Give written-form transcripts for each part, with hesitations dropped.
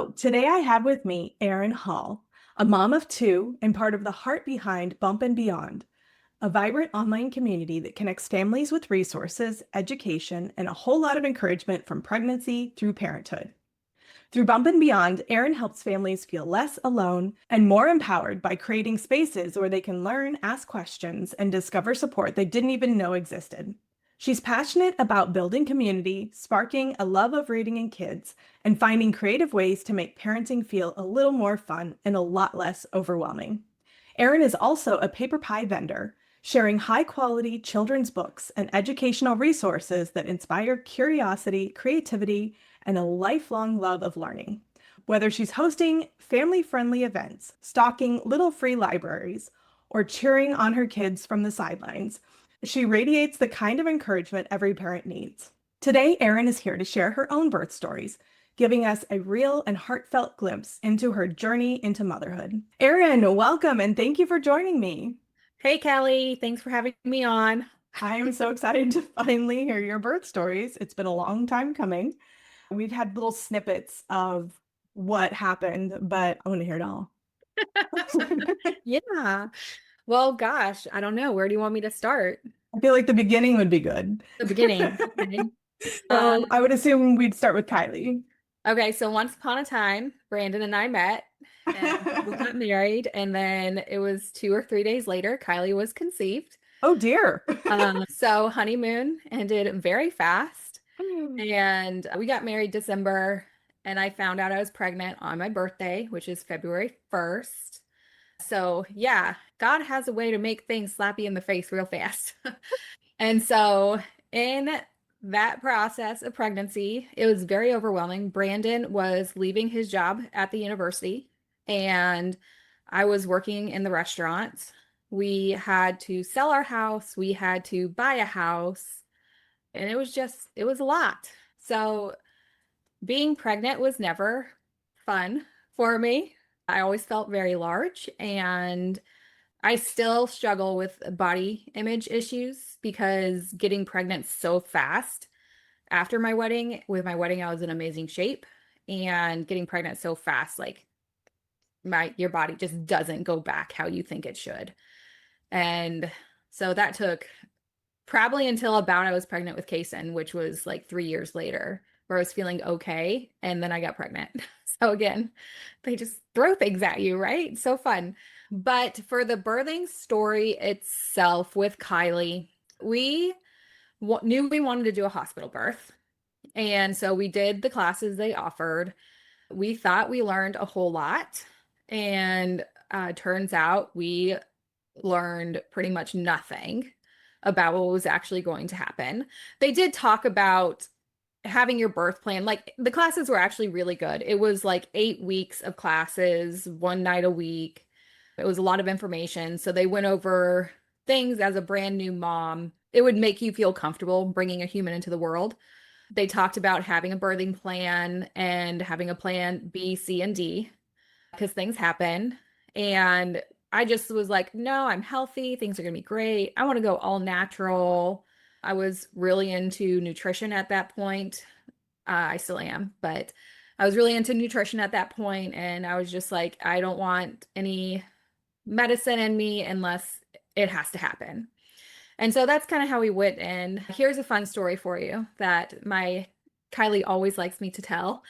So today I had with me Erin Hall, a mom of two and part of the heart behind Bump and Beyond, a vibrant online community that connects families with resources, education, and a whole lot of encouragement from pregnancy through parenthood. Through Bump and Beyond, Erin helps families feel less alone and more empowered by creating spaces where they can learn, ask questions, and discover support they didn't even know existed. She's passionate about building community, sparking a love of reading in kids, and finding creative ways to make parenting feel a little more fun and a lot less overwhelming. Erin is also a paper pie vendor, sharing high quality children's books and educational resources that inspire curiosity, creativity, and a lifelong love of learning. Whether she's hosting family friendly events, stocking little free libraries, or cheering on her kids from the sidelines, she radiates the kind of encouragement every parent needs. Today, Erin is here to share her own birth stories, giving us a real and heartfelt glimpse into her journey into motherhood. Erin, welcome and thank you for joining me. Hey, Kelly, thanks for having me on. I am so excited to finally hear your birth stories. It's been a long time coming. We've had little snippets of what happened, but I want to hear it all. Yeah. Well, gosh, I don't know. Where do you want me to start? I feel like the beginning would be good. The beginning. Okay. So I would assume we'd start with Kylie. Okay, so once upon a time, Brandon and I met and we got married, and then it was 2 or 3 days later, Kylie was conceived. Oh dear. So honeymoon ended very fast, and we got married December, and I found out I was pregnant on my birthday, which is February 1st. So, yeah, God has a way to make things slap you in the face real fast. And so, in that process of pregnancy, it was very overwhelming. Brandon was leaving his job at the university, and I was working in the restaurant. We had to sell our house, we had to buy a house, and it was a lot. So, being pregnant was never fun for me. I always felt very large, and I still struggle with body image issues because getting pregnant so fast after my wedding, with my wedding, I was in amazing shape, and getting pregnant so fast, like your body just doesn't go back how you think it should. And so that took probably until about I was pregnant with Kason, which was like 3 years later, where I was feeling okay. And then I got pregnant. So again, they just throw things at you, right? So fun. But for the birthing story itself with Kylie, we knew we wanted to do a hospital birth. And so we did the classes they offered. We thought we learned a whole lot. And turns out we learned pretty much nothing about what was actually going to happen. They did talk about having your birth plan. Like the classes were actually really good. It was like 8 weeks of classes, one night a week. It was a lot of information. So they went over things as a brand new mom. It would make you feel comfortable bringing a human into the world. They talked about having a birthing plan and having a plan B, C, and D because things happen. And I just was like, no, I'm healthy. Things are going to be great. I want to go all natural. I was really into nutrition at that point. I still am, but I was really into nutrition at that point, and I was just like, I don't want any medicine in me unless it has to happen. And so that's kind of how we went in. Here's a fun story for you that my Kylie always likes me to tell.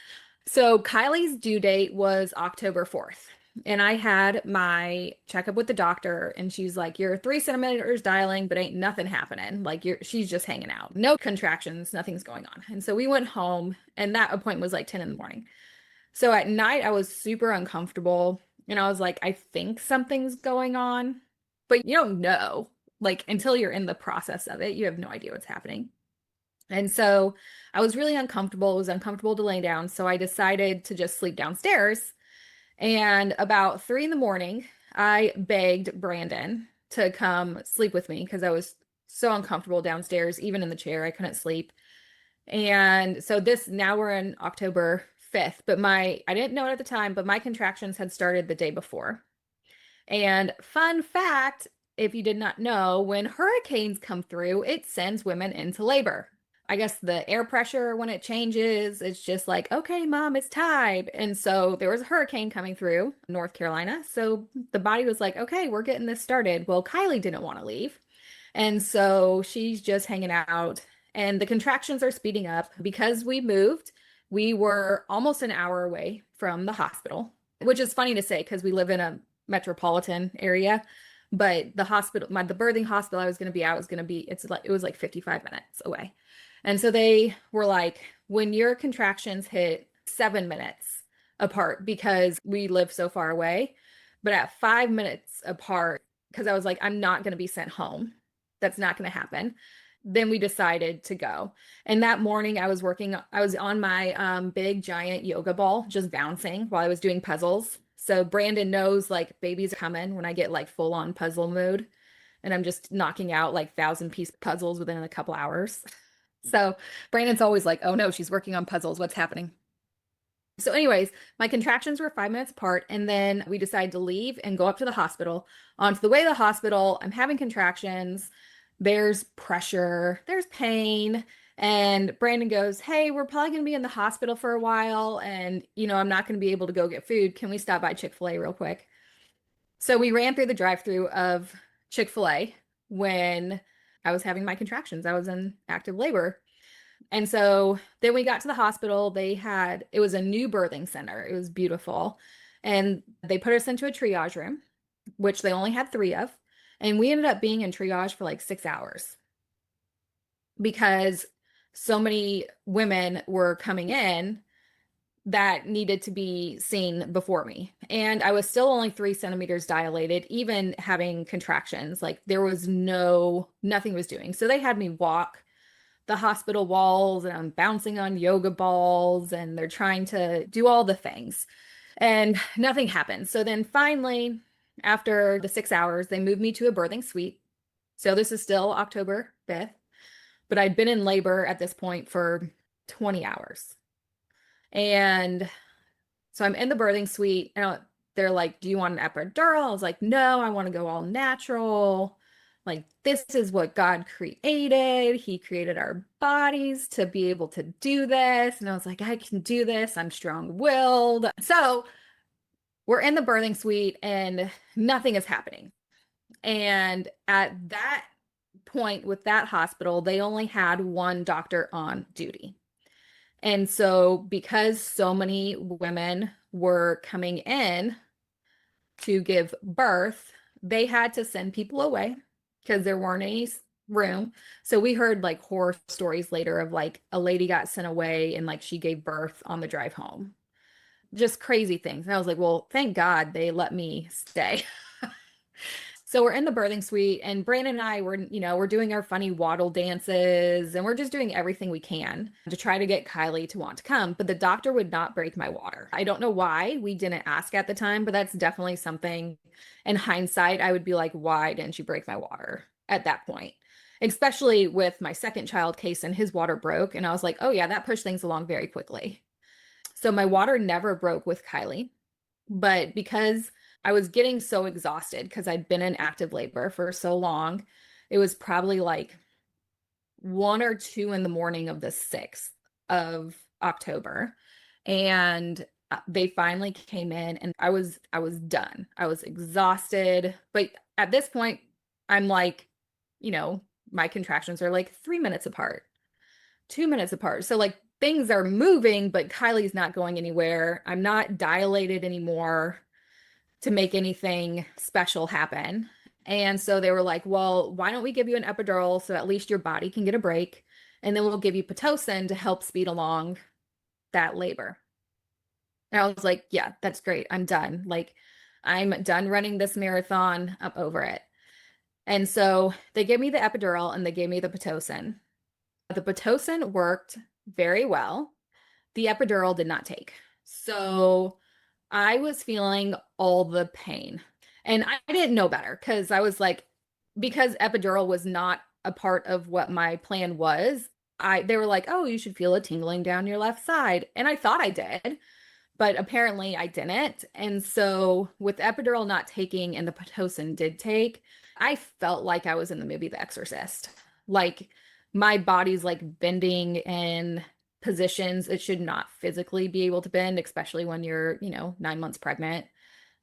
So Kylie's due date was October 4th. And I had my checkup with the doctor, and she's like, "You're 3 centimeters dialing, but ain't nothing happening. Like she's just hanging out. No contractions, nothing's going on." And so we went home, and that appointment was like 10 in the morning. So at night, I was super uncomfortable. And I was like, I think something's going on, but you don't know. Like until you're in the process of it, you have no idea what's happening. And so I was really uncomfortable. It was uncomfortable to lay down. So I decided to just sleep downstairs. And about 3 in the morning, I begged Brandon to come sleep with me because I was so uncomfortable downstairs, even in the chair. I couldn't sleep. And so now we're in October 5th, but I didn't know it at the time, but my contractions had started the day before. And fun fact, if you did not know, when hurricanes come through, it sends women into labor. I guess the air pressure when it changes, it's just like, okay, mom, it's time. And so there was a hurricane coming through North Carolina. So the body was like, okay, we're getting this started. Well, Kylie didn't want to leave. And so she's just hanging out, and the contractions are speeding up because we moved. We were almost an hour away from the hospital, which is funny to say because we live in a metropolitan area. But the hospital, the birthing hospital I was going to be at was going to be, it was like 55 minutes away. And so they were like, when your contractions hit 7 minutes apart, because we live so far away, but at 5 minutes apart, because I was like, I'm not going to be sent home. That's not going to happen. Then we decided to go. And that morning I was on my big giant yoga ball, just bouncing while I was doing puzzles. So Brandon knows like babies are coming when I get like full on puzzle mode. And I'm just knocking out like 1,000-piece puzzles within a couple hours. So Brandon's always like, oh no, she's working on puzzles. What's happening? So, anyways, my contractions were 5 minutes apart, and then we decided to leave and go up to the hospital. On the way to the hospital, I'm having contractions. There's pressure, there's pain. And Brandon goes, hey, we're probably going to be in the hospital for a while. And, I'm not going to be able to go get food. Can we stop by Chick-fil-A real quick? So we ran through the drive-thru of Chick-fil-A when I was having my contractions. I was in active labor. And so then we got to the hospital. It was a new birthing center. It was beautiful. And they put us into a triage room, which they only had 3 of. And we ended up being in triage for like 6 hours because so many women were coming in that needed to be seen before me. And I was still only 3 centimeters dilated, even having contractions. Like there was nothing was doing. So they had me walk the hospital walls, and I'm bouncing on yoga balls, and they're trying to do all the things. And nothing happened. So then finally, after the 6 hours, they moved me to a birthing suite. So this is still October 5th, but I'd been in labor at this point for 20 hours. And so I'm in the birthing suite, and they're like, do you want an epidural? I was like, no, I want to go all natural. Like, this is what God created. He created our bodies to be able to do this. And I was like, I can do this. I'm strong-willed. So we're in the birthing suite and nothing is happening. And at that point with that hospital, they only had one doctor on duty. And so because so many women were coming in to give birth, they had to send people away because there weren't any room. So we heard like horror stories later of like a lady got sent away and like she gave birth on the drive home. Just crazy things. And I was like, well, thank God they let me stay. So we're in the birthing suite, and Brandon and I we're doing our funny waddle dances, and we're just doing everything we can to try to get Kylie to want to come. But the doctor would not break my water. I don't know why we didn't ask at the time, but that's definitely something in hindsight, I would be like, why didn't you break my water at that point? Especially with my second child, Kason, his water broke. And I was like, oh yeah, that pushed things along very quickly. So my water never broke with Kylie, but because I was getting so exhausted because I'd been in active labor for so long, it was probably like 1 or 2 in the morning of the 6th of October. And they finally came in, and I was done. I was exhausted. But at this point, I'm like, my contractions are like 3 minutes apart, 2 minutes apart. So like things are moving, but Kylie's not going anywhere. I'm not dilated anymore to make anything special happen. And so they were like, well, why don't we give you an epidural so at least your body can get a break? And then we'll give you Pitocin to help speed along that labor. And I was like, yeah, that's great. I'm done. Like, I'm done running this marathon. I'm over it. And so they gave me the epidural and they gave me the Pitocin. The Pitocin worked very well. The epidural did not take. So I was feeling all the pain. And I didn't know better because I was like, because epidural was not a part of what my plan was, they were like, oh, you should feel a tingling down your left side. And I thought I did, but apparently I didn't. And so with epidural not taking and the Pitocin did take, I felt like I was in the movie The Exorcist. Like my body's like bending in positions it should not physically be able to bend, especially when you're, 9 months pregnant.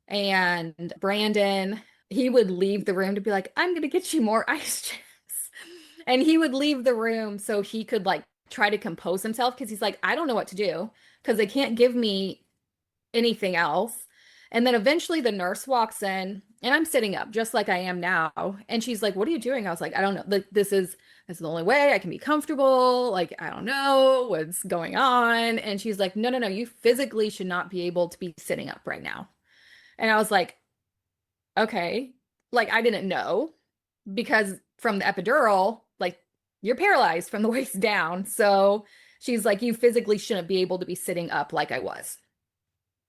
And Brandon, he would leave the room to be like, I'm gonna get you more ice chips. And he would leave the room so he could like try to compose himself because he's like, I don't know what to do because they can't give me anything else. And then eventually the nurse walks in and I'm sitting up just like I am now. And she's like, what are you doing? I was like, I don't know. Like, this is the only way I can be comfortable. Like, I don't know what's going on. And she's like, no, no, no, you physically should not be able to be sitting up right now. And I was like, okay. Like, I didn't know because from the epidural, like, you're paralyzed from the waist down. So she's like, you physically shouldn't be able to be sitting up like I was.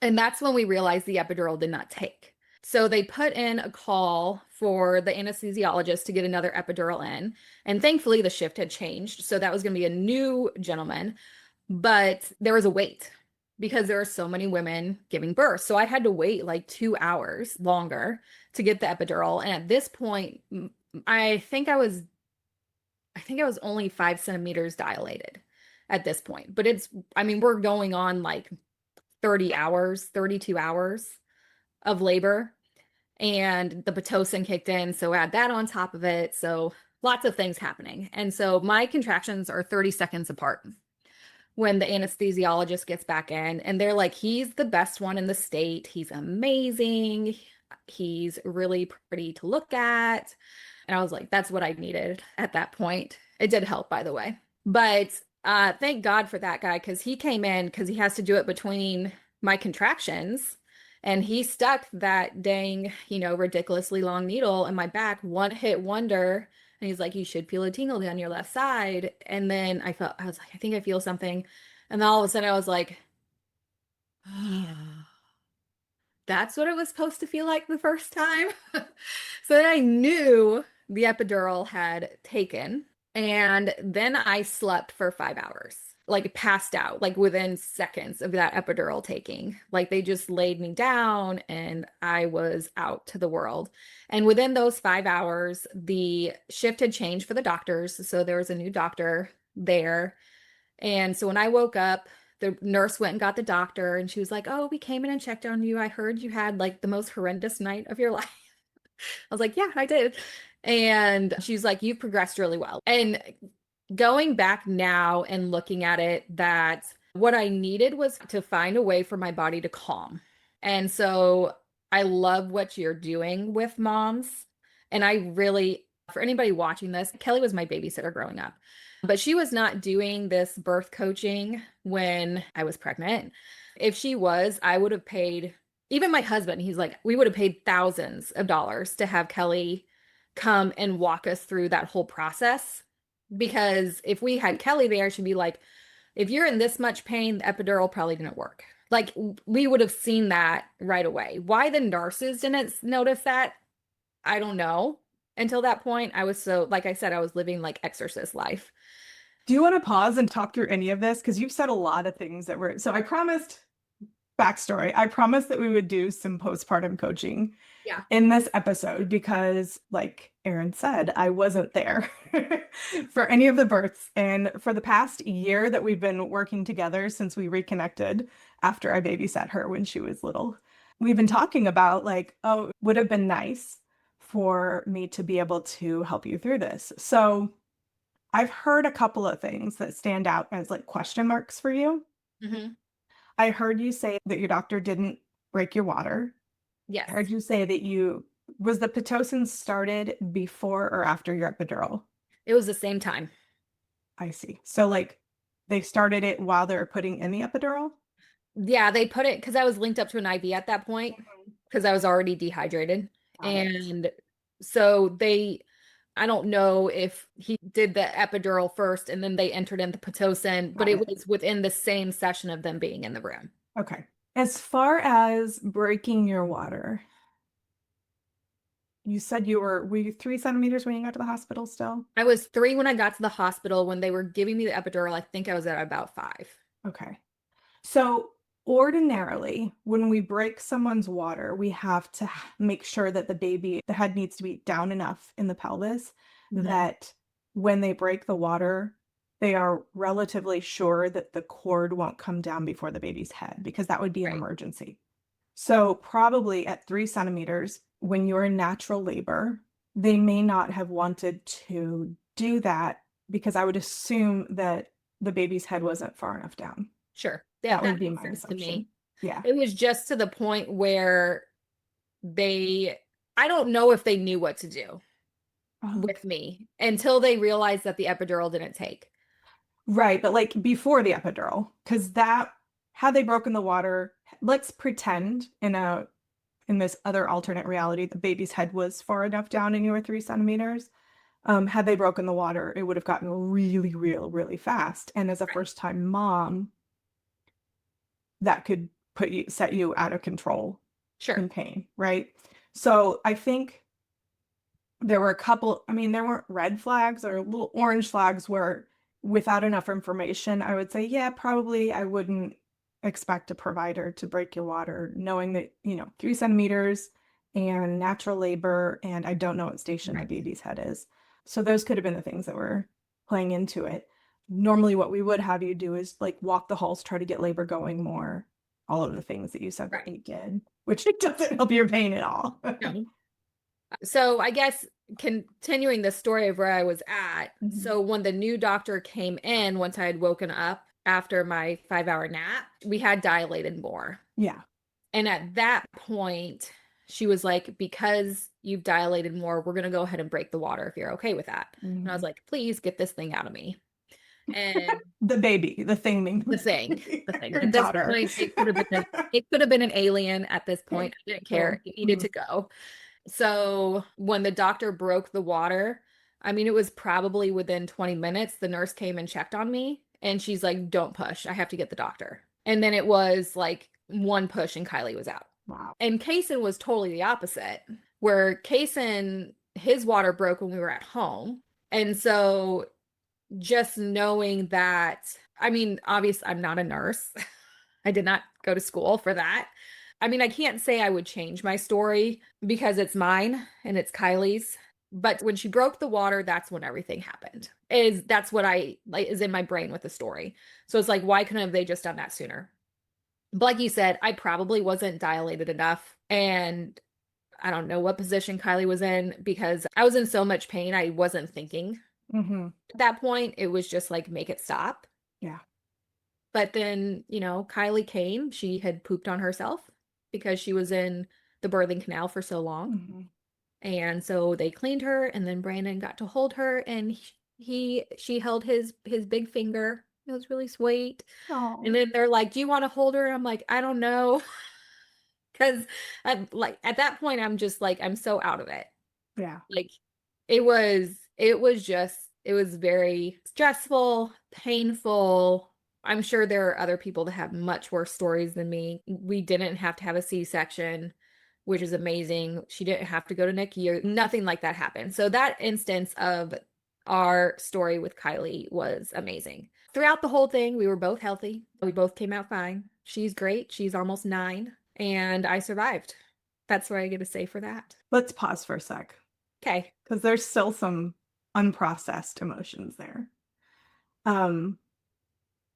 And that's when we realized the epidural did not take. So they put in a call for the anesthesiologist to get another epidural in. And thankfully, the shift had changed. So that was going to be a new gentleman. But there was a wait because there are so many women giving birth. So I had to wait like 2 hours longer to get the epidural. And at this point, I think I was, I think I was only 5 centimeters dilated at this point. But I mean, we're going on like 30 hours, 32 hours of labor. And the Pitocin kicked in. So add that on top of it. So lots of things happening. And so my contractions are 30 seconds apart when the anesthesiologist gets back in. And they're like, he's the best one in the state. He's amazing. He's really pretty to look at. And I was like, that's what I needed at that point. It did help, by the way. But thank God for that guy because he came in because he has to do it between my contractions. And he stuck that dang, ridiculously long needle in my back, one hit wonder. And he's like, you should feel a tingle down your left side. And then I was like, I think I feel something. And then all of a sudden I was like, that's what it was supposed to feel like the first time. So then I knew the epidural had taken. And then I slept for 5 hours, like passed out, like within seconds of that epidural taking. Like they just laid me down and I was out to the world. And within those 5 hours, the shift had changed for the doctors. So there was a new doctor there. And so when I woke up, the nurse went and got the doctor and she was like, oh, we came in and checked on you. I heard you had like the most horrendous night of your life. I was like, yeah, I did. And she's like, you've progressed really well. And going back now and looking at it, that what I needed was to find a way for my body to calm. And so I love what you're doing with moms. And I really, for anybody watching this, Kelly was my babysitter growing up, but she was not doing this birth coaching when I was pregnant. If she was, I would have paid, even my husband, he's like, we would have paid thousands of dollars to have Kelly come and walk us through that whole process. Because if we had Kelly there, she'd be like, if you're in this much pain, the epidural probably didn't work. Like we would have seen that right away. Why the nurses didn't notice that, I don't know. Until that point, I was so, like I said, I was living like exorcist life. Do you want to pause and talk through any of this? Because you've said a lot of things that were, so I promised, backstory, I promised that we would do some postpartum coaching Yeah. in this episode because, like Erin said, I wasn't there for any of the births. And for the past year that we've been working together since we reconnected after I babysat her when she was little, we've been talking about like, oh, it would have been nice for me to be able to help you through this. So I've heard a couple of things that stand out as like question marks for you. Hmm. I heard you say that your doctor didn't break your water. I Yes. heard you say that was the Pitocin started before or after your epidural? It was the same time. I see. So like they started it while they were putting in the epidural? Yeah, they put it because I was linked up to an IV at that point Mhm. because I was already dehydrated. Got it. And so I don't know if he did the epidural first and then they entered in the Pitocin, but Got it it. was within the same session of them being in the room. Okay. As far as breaking your water, you said were you 3 centimeters when you got to the hospital still? I was 3 when I got to the hospital. When they were giving me the epidural, I think I was at about 5. Okay. So ordinarily, when we break someone's water, we have to make sure that the head needs to be down enough in the pelvis Mhm. that when they break the water, they are relatively sure that the cord won't come down before the baby's head because that would be an Right. emergency. So probably at 3 centimeters, when you're in natural labor, they may not have wanted to do that because I would assume that the baby's head wasn't far enough down. Sure. Yeah, That would that be makes my sense to assumption. me. Yeah. It was just to the point where I don't know if they knew what to do Oh. with me until they realized that the epidural didn't take. Right, but like before the epidural, because that had they broken the water, let's pretend in this other alternate reality, the baby's head was far enough down and you were 3 centimeters. Had they broken the water, it would have gotten really, really fast. And as a Right. first-time mom, that could set you out of control Sure. in pain, right? So I think there were a couple, I mean, there weren't red flags or little orange flags where without enough information, I would say, yeah, probably I wouldn't expect a provider to break your water, knowing that, 3 centimeters and natural labor, and I don't know what station the Right. baby's head is. So those could have been the things that were playing into it. Normally, what we would have you do is like walk the halls, try to get labor going more, all of the things that you said that Right. they did, which doesn't help your pain at all. No. So I guess continuing the story of where I was at. Mhm. So when the new doctor came in, once I had woken up after my 5-hour nap, we had dilated more. Yeah. And at that point, she was like, because you've dilated more, we're going to go ahead and break the water if you're okay with that. And I was Mhm. like, please get this thing out of me. And The baby, the thing being the thing, the thing. your At this daughter. point, it could have been an alien at this point. I didn't care. Sure. It needed to go. So when the doctor broke the water, I mean, it was probably within 20 minutes, the nurse came and checked on me and she's like, don't push. I have to get the doctor. And then it was like one push and Kylie was out. Wow. And Kason was totally the opposite, where Kason, his water broke when we were at home. And so just knowing that, I mean, obviously, I'm not a nurse. I did not go to school for that. I mean, I can't say I would change my story because it's mine and it's Kylie's. But when she broke the water, that's when everything happened. That's what I like is in my brain with the story. So it's like, why couldn't have they just done that sooner? But like you said, I probably wasn't dilated enough. And I don't know what position Kylie was in because I was in so much pain, I wasn't thinking. Hmm. At that point, it was just like, make it stop. Yeah. But then, Kylie came. She had pooped on herself because she was in the birthing canal for so long. Hmm. And so they cleaned her, and then Brandon got to hold her, and she held his big finger. It was really sweet. And Oh. then they're like, "Do you want to hold her?" I'm like, "I don't know." Because like at that point, I'm just like, I'm so out of it. Yeah. Like it was very stressful, painful. I'm sure there are other people that have much worse stories than me. We didn't have to have a C-section, which is amazing. She didn't have to go to NICU. Nothing like that happened. So that instance of our story with Kylie was amazing. Throughout the whole thing, we were both healthy. We both came out fine. She's great. She's almost 9, and I survived. That's what I get to say for that. Let's pause for a sec Okay. because there's still some unprocessed emotions there. Um,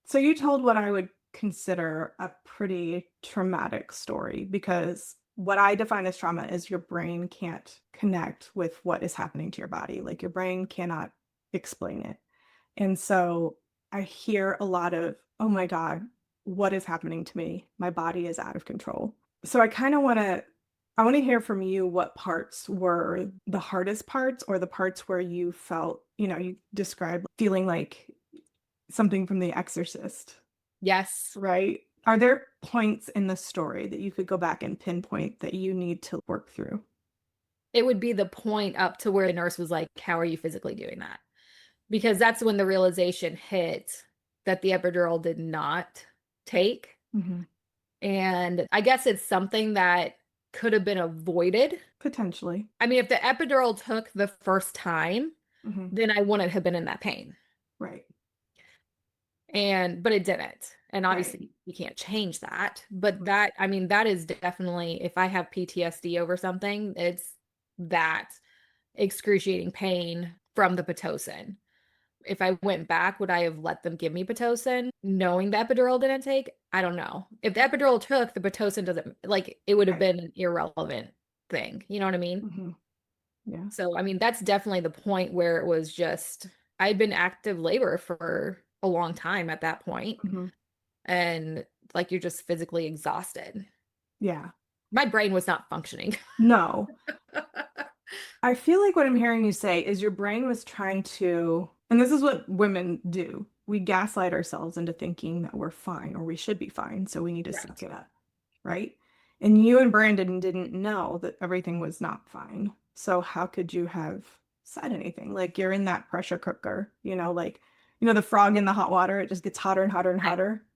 so you told what I would consider a pretty traumatic story because what I define as trauma is your brain can't connect with what is happening to your body. Like your brain cannot explain it. And so I hear a lot of, oh my God, what is happening to me? My body is out of control. So I want to hear from you what parts were the hardest parts or the parts where you felt, you described feeling like something from The Exorcist, Yes. right? Are there points in the story that you could go back and pinpoint that you need to work through? It would be the point up to where the nurse was like, how are you physically doing that? Because that's when the realization hit that the epidural did not take. Mhm. And I guess it's something that could have been avoided. Potentially. I mean, if the epidural took the first time, Mhm. then I wouldn't have been in that pain. Right. But it didn't. And Right. obviously you can't change that. But Right. I mean, that is definitely, if I have PTSD over something, it's that excruciating pain from the Pitocin. If I went back, would I have let them give me Pitocin knowing the epidural didn't take? I don't know. If the epidural took, the Pitocin doesn't, like, it would have Right. been an irrelevant thing. You know what I mean? Hmm. Yeah. So, I mean, that's definitely the point where it was just, I'd been active labor for a long time at that point, Hmm. and like you're just physically exhausted. Yeah. My brain was not functioning. No. I feel like what I'm hearing you say is your brain was trying to, and this is what women do. We gaslight ourselves into thinking that we're fine or we should be fine, so we need to suck Right. it up, right? And you and Brandon didn't know that everything was not fine. So how could you have said anything? Like you're in that pressure cooker, like, the frog in the hot water, it just gets hotter and hotter and Right. hotter.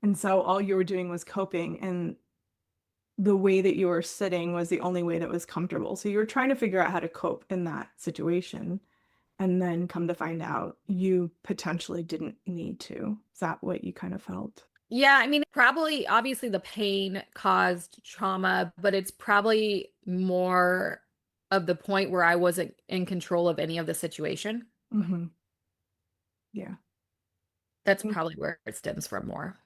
And so all you were doing was coping. And the way that you were sitting was the only way that was comfortable. So you were trying to figure out how to cope in that situation. And then come to find out you potentially didn't need to. Is that what you kind of felt? Yeah, I mean, probably obviously the pain caused trauma, but it's probably more of the point where I wasn't in control of any of the situation. Hmm. Yeah. That's probably where it stems from more.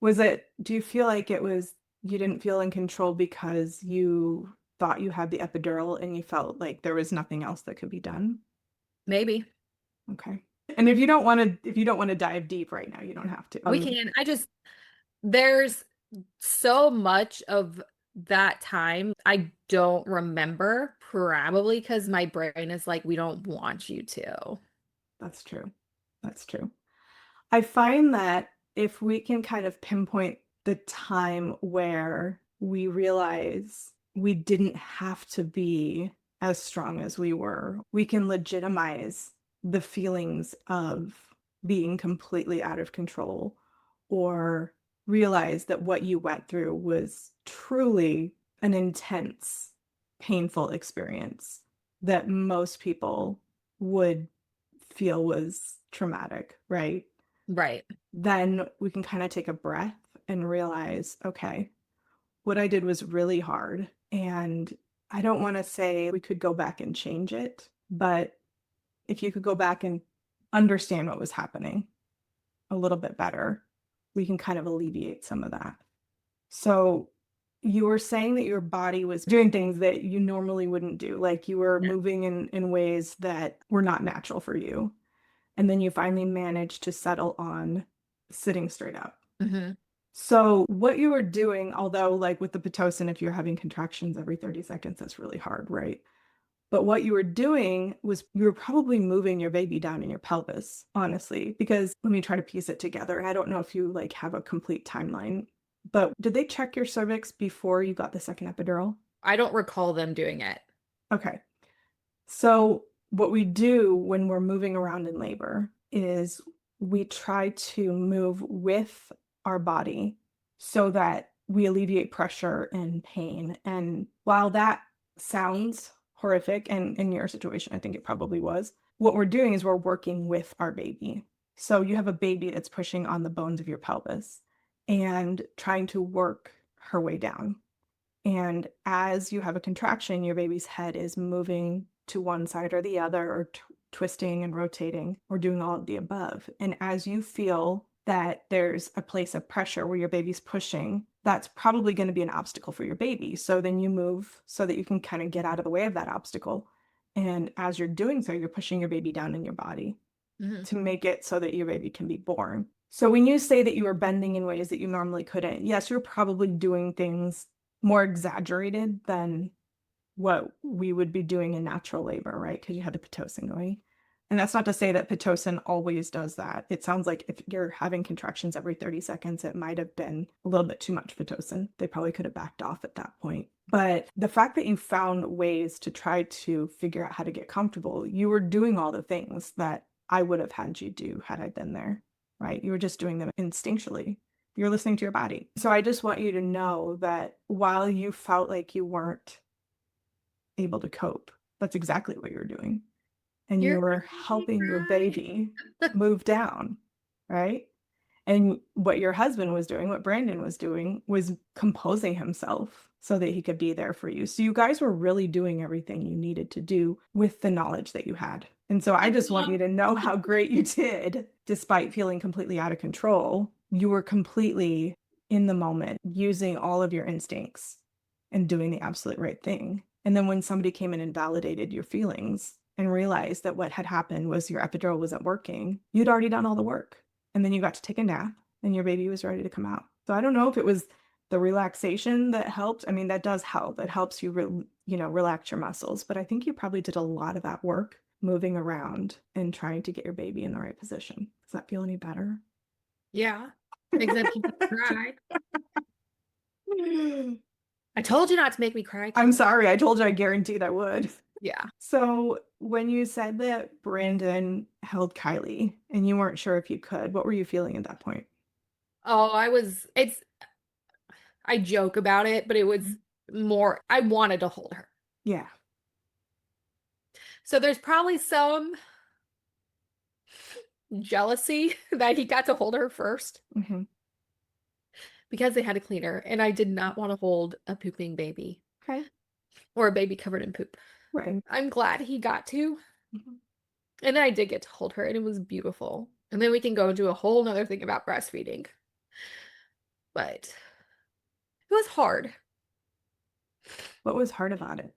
Do you feel like you didn't feel in control because you thought you had the epidural and you felt like there was nothing else that could be done? Maybe Okay. And if you don't want to dive deep right now, you don't have to. we can. There's so much of that time I don't remember, probably because my brain is like, we don't want you to. That's true. That's true. I find that if we can kind of pinpoint the time where we realize we didn't have to be as strong as we were, we can legitimize the feelings of being completely out of control or realize that what you went through was truly an intense, painful experience that most people would feel was traumatic, right? Right. Then we can kind of take a breath and realize, okay, what I did was really hard. And I don't want to say we could go back and change it, but if you could go back and understand what was happening a little bit better, we can kind of alleviate some of that. So you were saying that your body was doing things that you normally wouldn't do, like you were Yeah. moving in ways that were not natural for you. And then you finally managed to settle on sitting straight up. Hmm. So what you were doing, although like with the Pitocin, if you're having contractions every 30 seconds, that's really hard, right? But what you were doing was you were probably moving your baby down in your pelvis, honestly, because let me try to piece it together. I don't know if you like have a complete timeline, but did they check your cervix before you got the second epidural? I don't recall them doing it. Okay. So what we do when we're moving around in labor is we try to move with our body so that we alleviate pressure and pain. And while that sounds horrific, and in your situation, I think it probably was, what we're doing is we're working with our baby. So you have a baby that's pushing on the bones of your pelvis and trying to work her way down. And as you have a contraction, your baby's head is moving to one side or the other, or twisting and rotating, or doing all of the above. And as you feel that there's a place of pressure where your baby's pushing, that's probably going to be an obstacle for your baby. So then you move so that you can kind of get out of the way of that obstacle. And as you're doing so, you're pushing your baby down in your body Hmm. to make it so that your baby can be born. So when you say that you were bending in ways that you normally couldn't, yes, you're probably doing things more exaggerated than what we would be doing in natural labor, right? Because you had the Pitocin going. And that's not to say that Pitocin always does that. It sounds like if you're having contractions every 30 seconds, it might have been a little bit too much Pitocin. They probably could have backed off at that point. But the fact that you found ways to try to figure out how to get comfortable, you were doing all the things that I would have had you do had I been there, right? You were just doing them instinctually. You're listening to your body. So I just want you to know that while you felt like you weren't able to cope, that's exactly what you're doing. And you You're were making me helping your cry. baby move down, right? And what your husband was doing, what Brandon was doing, was composing himself so that he could be there for you. So you guys were really doing everything you needed to do with the knowledge that you had. And so I just want you to know how great you did, despite feeling completely out of control. You were completely in the moment, using all of your instincts and doing the absolute right thing. And then when somebody came in and validated your feelings and realized that what had happened was your epidural wasn't working, you'd already done all the work. And then you got to take a nap and your baby was ready to come out. So I don't know if it was the relaxation that helped. I mean, that does help. It helps you, relax your muscles. But I think you probably did a lot of that work moving around and trying to get your baby in the right position. Does that feel any better? Yeah. Except you cried. I told you not to make me cry. I'm sorry. I told you I guaranteed I would. Yeah. So when you said that Brandon held Kylie and you weren't sure if you could, what were you feeling at that point? Oh, I joke about it, but it was more, I wanted to hold her. Yeah. So there's probably some jealousy that he got to hold her first Mm-hmm. because they had to clean her, and I did not want to hold a pooping baby Okay. or a baby covered in poop. Right. I'm glad he got to. Mm-hmm. And then I did get to hold her, and it was beautiful. And then we can go do a whole nother thing about breastfeeding. But it was hard. What was hard about it?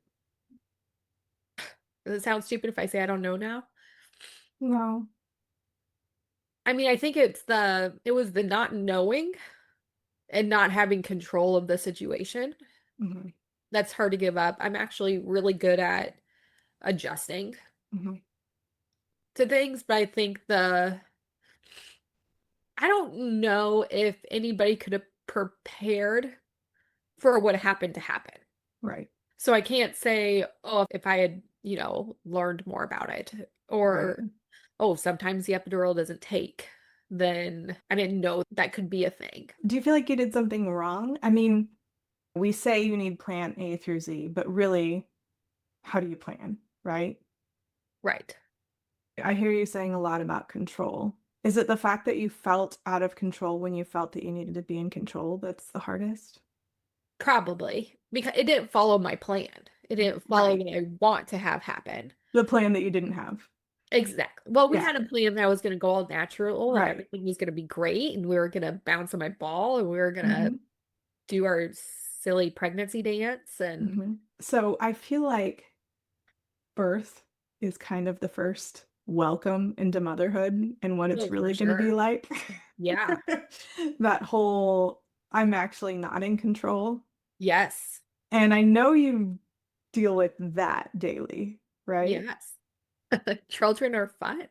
Does it sound stupid if I say I don't know now? No. I mean, I think it was the not knowing and not having control of the situation. Mm-hmm. That's hard to give up. I'm actually really good at adjusting Mm-hmm. to things, but I think I don't know if anybody could have prepared for what happened to happen. Right. So I can't say, oh, if I had, learned more about it, or, Right. oh, sometimes the epidural doesn't take, then I didn't know that could be a thing. Do you feel like you did something wrong? I mean, we say you need plan A through Z, but really, how do you plan, right? Right. I hear you saying a lot about control. Is it the fact that you felt out of control when you felt that you needed to be in control that's the hardest? Probably because it didn't follow my plan. It didn't follow Right. what I want to have happen. The plan that you didn't have. Exactly. Well, we Yeah. had a plan that I was going to go all natural and Right. everything was going to be great, and we were going to bounce on my ball and we were going to Mm-hmm. do our silly pregnancy dance and Mm-hmm. So I feel like birth is kind of the first welcome into motherhood and what it's oh, for really going to be sure. like. Yeah. That whole, I'm actually not in control. Yes. And I know you deal with that daily, right? Yes. Children are fun.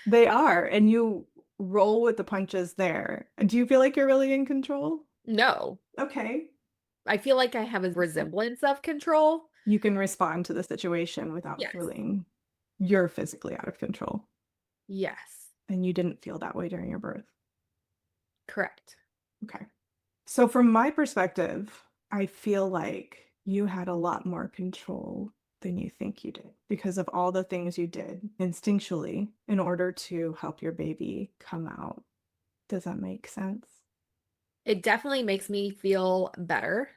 They are. And you roll with the punches there. Do you feel like you're really in control? No. Okay. I feel like I have a resemblance of control. You can respond to the situation without Yes. feeling you're physically out of control. Yes. And you didn't feel that way during your birth. Correct. Okay. So, from my perspective, I feel like you had a lot more control than you think you did because of all the things you did instinctually in order to help your baby come out. Does that make sense? It definitely makes me feel better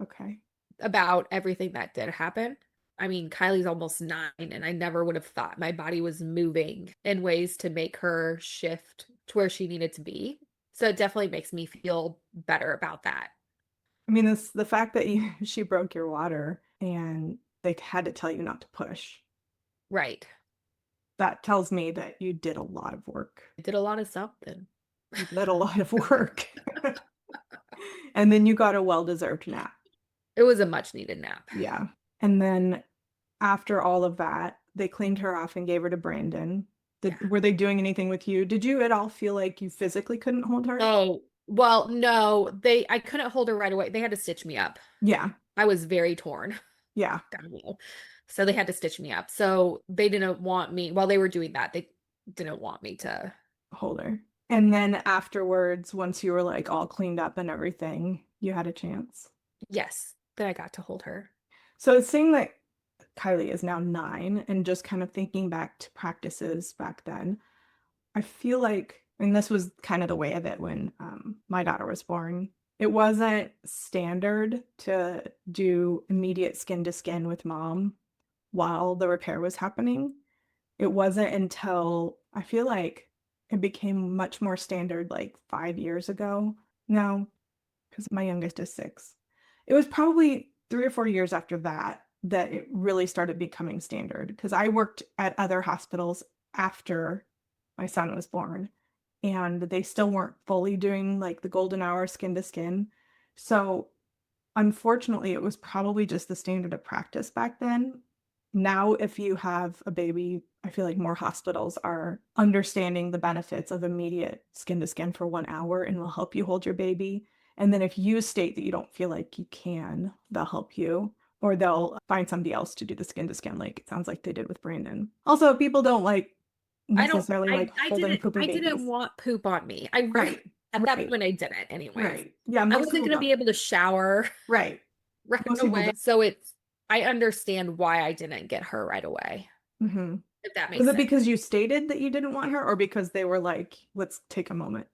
Okay. about everything that did happen. I mean, Kylie's almost 9, and I never would have thought my body was moving in ways to make her shift to where she needed to be. So it definitely makes me feel better about that. I mean, the fact that she broke your water and they had to tell you not to push, Right. that tells me that you did a lot of work. I did a lot of something. You did a lot of work. And then you got a well-deserved nap. It was a much needed nap. Yeah. And then after all of that, they cleaned her off and gave her to Brandon. Yeah. Were they doing anything with you? Did you at all feel like you physically couldn't hold her? Oh, well, no, I couldn't hold her right away. They had to stitch me up. Yeah. I was very torn. Yeah. So they had to stitch me up. So they didn't want me, while they were doing that, they didn't want me to Hold her. And then afterwards, once you were like all cleaned up and everything, you had a chance. yes, then I got to hold her. So seeing that Kylie is now 9 and just kind of thinking back to practices back then, I feel like, and this was kind of the way of it when my daughter was born, it wasn't standard to do immediate skin to skin with mom while the repair was happening. It wasn't until I feel like it became much more standard like 5 years ago now, because my youngest is 6. It was probably 3 or 4 years after that that it really started becoming standard because I worked at other hospitals after my son was born, and they still weren't fully doing like the golden hour skin to skin. So unfortunately, it was probably just the standard of practice back then. Now, if you have a baby, I feel like more hospitals are understanding the benefits of immediate skin to skin for 1 hour and will help you hold your baby. And then if you state that you don't feel like you can, they'll help you, or they'll find somebody else to do the skin to skin, like it sounds like they did with Brandon. Also, people don't like I don't, necessarily like holding poopy I didn't babies. want poop on me. I really, Right, at that right, point, I didn't anyways. right. Yeah, I most wasn't people going to don't. be able to shower Right. right Most people away. don't. So I understand why I didn't get her right away, Hmm. if that Was makes it sense. because you stated that you didn't want her, or because they were like, let's take a moment?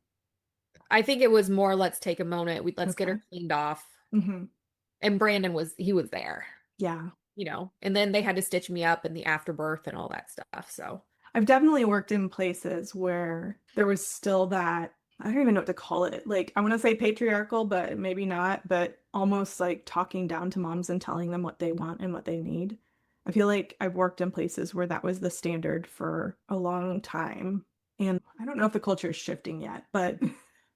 I think it was more, let's take a moment. Let's get Okay. her cleaned off. Hmm. And Brandon he was there, Yeah. and then they had to stitch me up in the afterbirth and all that stuff. So, I've definitely worked in places where there was still that, I don't even know what to call it. Like, I want to say patriarchal, but maybe not, but almost like talking down to moms and telling them what they want and what they need. I feel like I've worked in places where that was the standard for a long time. And I don't know if the culture is shifting yet, but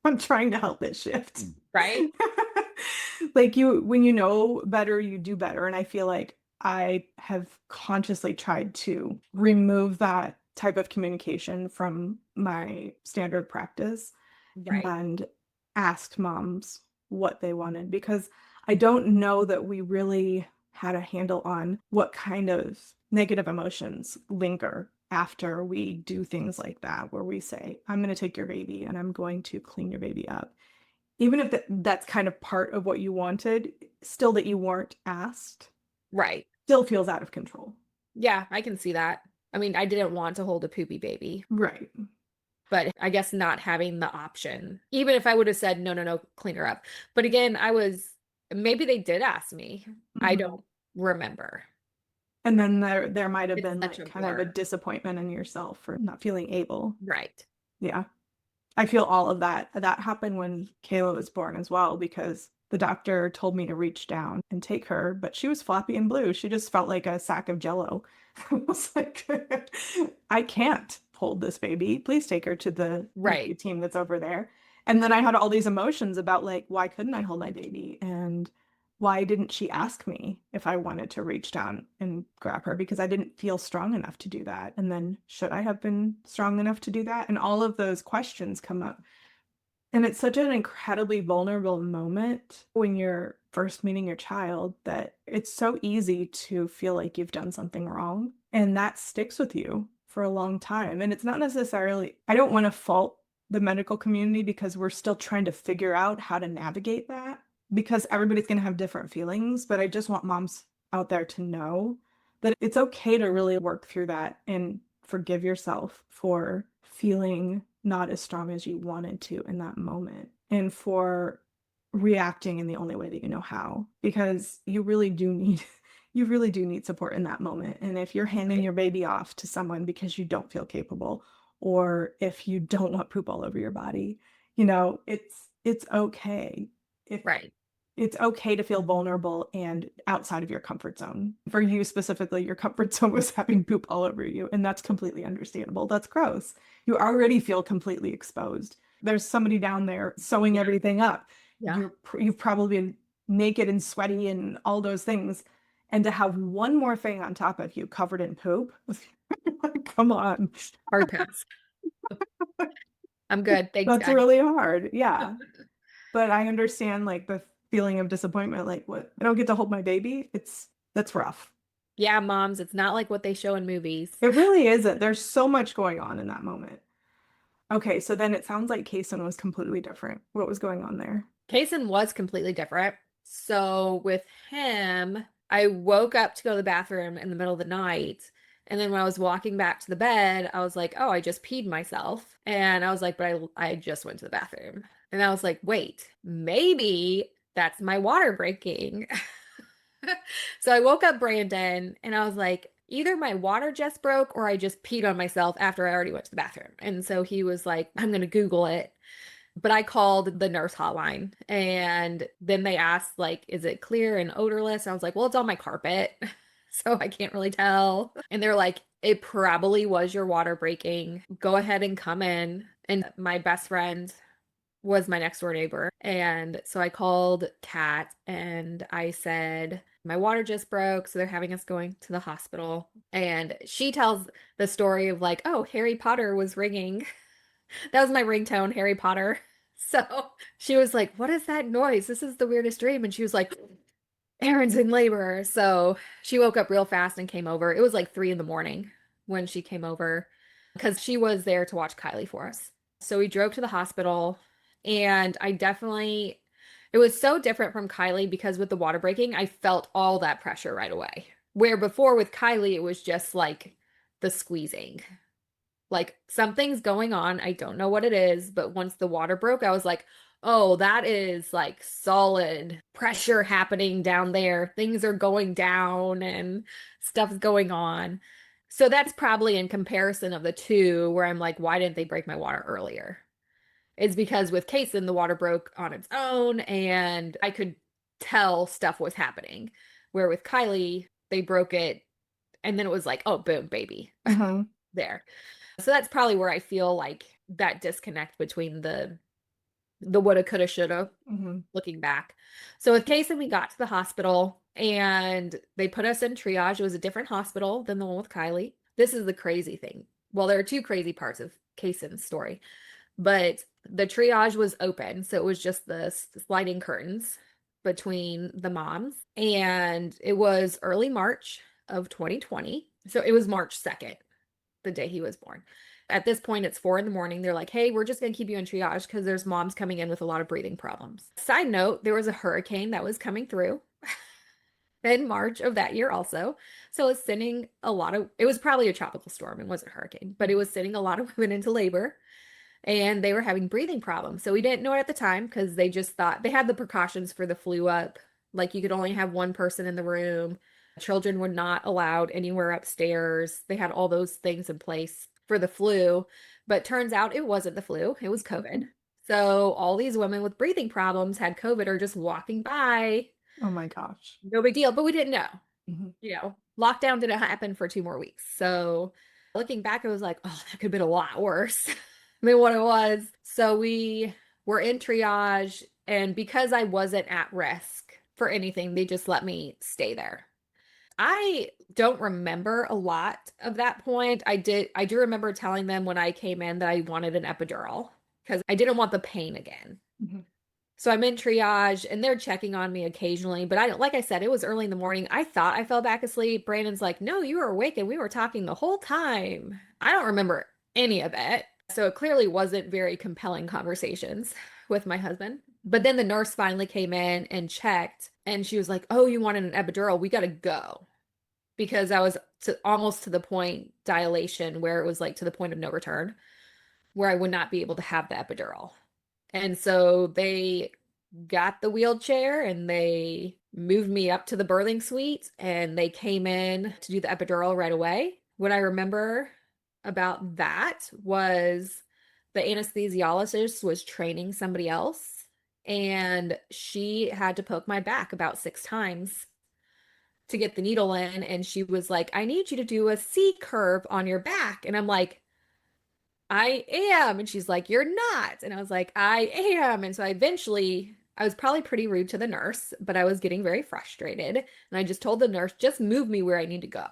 I'm trying to help it shift. right? Like when you know better, you do better. And I feel like I have consciously tried to remove that type of communication from my standard practice Right. and asked moms what they wanted, because I don't know that we really had a handle on what kind of negative emotions linger after we do things like that, where we say, I'm going to take your baby and I'm going to clean your baby up. Even if that's kind of part of what you wanted, still that you weren't asked, Right. still feels out of control. Yeah, I can see that. I mean, I didn't want to hold a poopy baby, Right. but I guess not having the option, even if I would have said, no, no, no, clean her up. But again, maybe they did ask me. I Mhm. don't remember. And then there might have It's been such like a kind of a blur. disappointment in yourself for not feeling able. Right. Yeah. I feel all of that. That happened when Kayla was born as well, because the doctor told me to reach down and take her, but she was floppy and blue. She just felt like a sack of jello. I was like, I can't hold this baby. Please take her to the Right. NICU team that's over there. And then I had all these emotions about like, why couldn't I hold my baby? And why didn't she ask me if I wanted to reach down and grab her? Because I didn't feel strong enough to do that. And then should I have been strong enough to do that? And all of those questions come up. And it's such an incredibly vulnerable moment when you're first meeting your child that it's so easy to feel like you've done something wrong. And that sticks with you for a long time. And it's not necessarily, I don't want to fault the medical community because we're still trying to figure out how to navigate that, because everybody's going to have different feelings. But I just want moms out there to know that it's okay to really work through that and forgive yourself for feeling not as strong as you wanted to in that moment, and for reacting in the only way that you know how, because you really do need support in that moment. And if you're handing Right. your baby off to someone because you don't feel capable, or if you don't want poop all over your body, it's okay. If Right. it's okay to feel vulnerable and outside of your comfort zone. For you specifically, your comfort zone was having poop all over you, and that's completely understandable. That's gross. You already feel completely exposed. There's somebody down there sewing Yeah. everything up. Yeah. You've probably been naked and sweaty and all those things, and to have one more thing on top of you covered in poop, come on. Hard pass. I'm good. Thanks, That's guys. really hard. Yeah. But I understand like the feeling of disappointment, like what, I don't get to hold my baby. That's rough. Yeah, moms, it's not like what they show in movies. It really isn't. There's so much going on in that moment. Okay, so then it sounds like Kason was completely different. What was going on there? Kason was completely different. So with him, I woke up to go to the bathroom in the middle of the night. And then when I was walking back to the bed, I was like, oh, I just peed myself. And I was like, but I just went to the bathroom. And I was like, wait, maybe that's my water breaking. So I woke up Brandon and I was like, either my water just broke or I just peed on myself after I already went to the bathroom. And so he was like, I'm going to Google it. But I called the nurse hotline and then they asked, like, is it clear and odorless? I was like, well, it's on my carpet, so I can't really tell. And they're like, it probably was your water breaking. Go ahead and come in. And my best friend was my next door neighbor. And so I called Kat and I said, my water just broke, so they're having us going to the hospital. And she tells the story of like, oh, Harry Potter was ringing. That was my ringtone, Harry Potter. So she was like, what is that noise? This is the weirdest dream. And she was like, Erin's in labor. So she woke up real fast and came over. It was like 3 in the morning when she came over because she was there to watch Kylie for us. So we drove to the hospital and it was so different from Kylie because with the water breaking, I felt all that pressure right away. Where before with Kylie, it was just like the squeezing. Like something's going on. I don't know what it is, but once the water broke, I was like, oh, that is like solid pressure happening down there. Things are going down and stuff's going on. So that's probably in comparison of the two where I'm like, why didn't they break my water earlier? It's because with Kason, the water broke on its own and I could tell stuff was happening. Where with Kylie, they broke it and then it was like, oh, boom, baby, there. So that's probably where I feel like that disconnect between the woulda, coulda, shoulda, looking back. So with Kason, we got to the hospital and they put us in triage. It was a different hospital than the one with Kylie. This is the crazy thing. Well, there are two crazy parts of Kason's story, but the triage was open. So it was just the sliding curtains between the moms. And it was early March of 2020. So it was March 2nd, the day he was born. At this point, it's 4 in the morning. They're like, hey, we're just going to keep you in triage because there's moms coming in with a lot of breathing problems. Side note, there was a hurricane that was coming through in March of that year also. So it's sending it was probably a tropical storm. It wasn't a hurricane, but it was sending a lot of women into labor and they were having breathing problems. So we didn't know it at the time because they just thought they had the precautions for the flu up. Like you could only have one person in the room. Children were not allowed anywhere upstairs. They had all those things in place for the flu, but turns out it wasn't the flu. It was COVID. So all these women with breathing problems had COVID or just walking by. Oh my gosh. No big deal, but we didn't know. Lockdown didn't happen for 2 more weeks. So looking back, it was like, oh, that could have been a lot worse than what it was. So we were in triage, and because I wasn't at risk for anything, they just let me stay there. I don't remember a lot of that point. I do remember telling them when I came in that I wanted an epidural because I didn't want the pain again. So I'm in triage and they're checking on me occasionally, but like I said, it was early in the morning. I thought I fell back asleep. Brandon's like, no, you were awake and we were talking the whole time. I don't remember any of it. So it clearly wasn't very compelling conversations with my husband. But then the nurse finally came in and checked and she was like, oh, you wanted an epidural? We got to go. Because I was almost to the point dilation where it was like to the point of no return, where I would not be able to have the epidural. And so they got the wheelchair and they moved me up to the birthing suite and they came in to do the epidural right away. What I remember about that was the anesthesiologist was training somebody else and she had to poke my back about 6 times to get the needle in. And she was like, I need you to do a C curve on your back. And I'm like, I am. And she's like, you're not. And I was like, I am. And so I was probably pretty rude to the nurse, but I was getting very frustrated. And I just told the nurse, just move me where I need to go.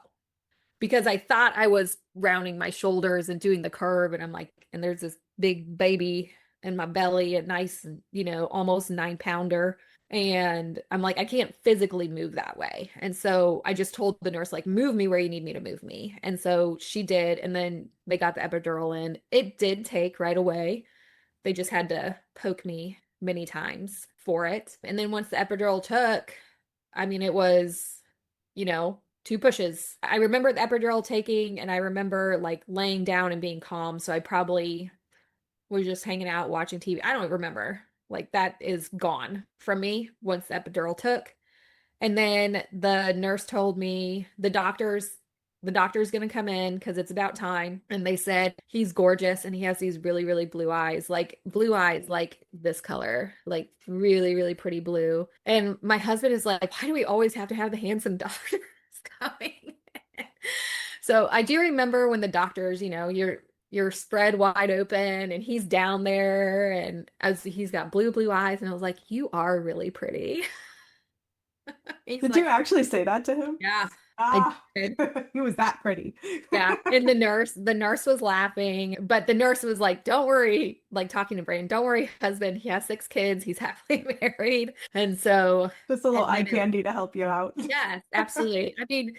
Because I thought I was rounding my shoulders and doing the curve. And I'm like, and there's this big baby in my belly, a nice, almost 9-pounder. And I'm like, I can't physically move that way. And so I just told the nurse, like, move me where you need me to move me. And so she did. And then they got the epidural in. It did take right away. They just had to poke me many times for it. And then once the epidural took, I mean, it was, 2 pushes. I remember the epidural taking, and I remember like laying down and being calm. So I probably was just hanging out watching TV. I don't remember. Like that is gone from me once the epidural took. And then the nurse told me, the doctors the doctor's going to come in because it's about time. And they said he's gorgeous and he has these really, really blue eyes, like this color, like really, really pretty blue. And my husband is like, why do we always have to have the handsome doctors coming? So I do remember when the doctors, you're spread wide open and he's down there and as he's got blue eyes and I was like, you are really pretty. He's Did you like, actually say that to him? yeah, I Ah, did. he was that pretty. Yeah. And the nurse was laughing, but the nurse was like, don't worry, like talking to Brayden, don't worry, husband. He has 6 kids. He's happily married. And so, Just a little and eye then candy to help you out. yes, absolutely. I mean,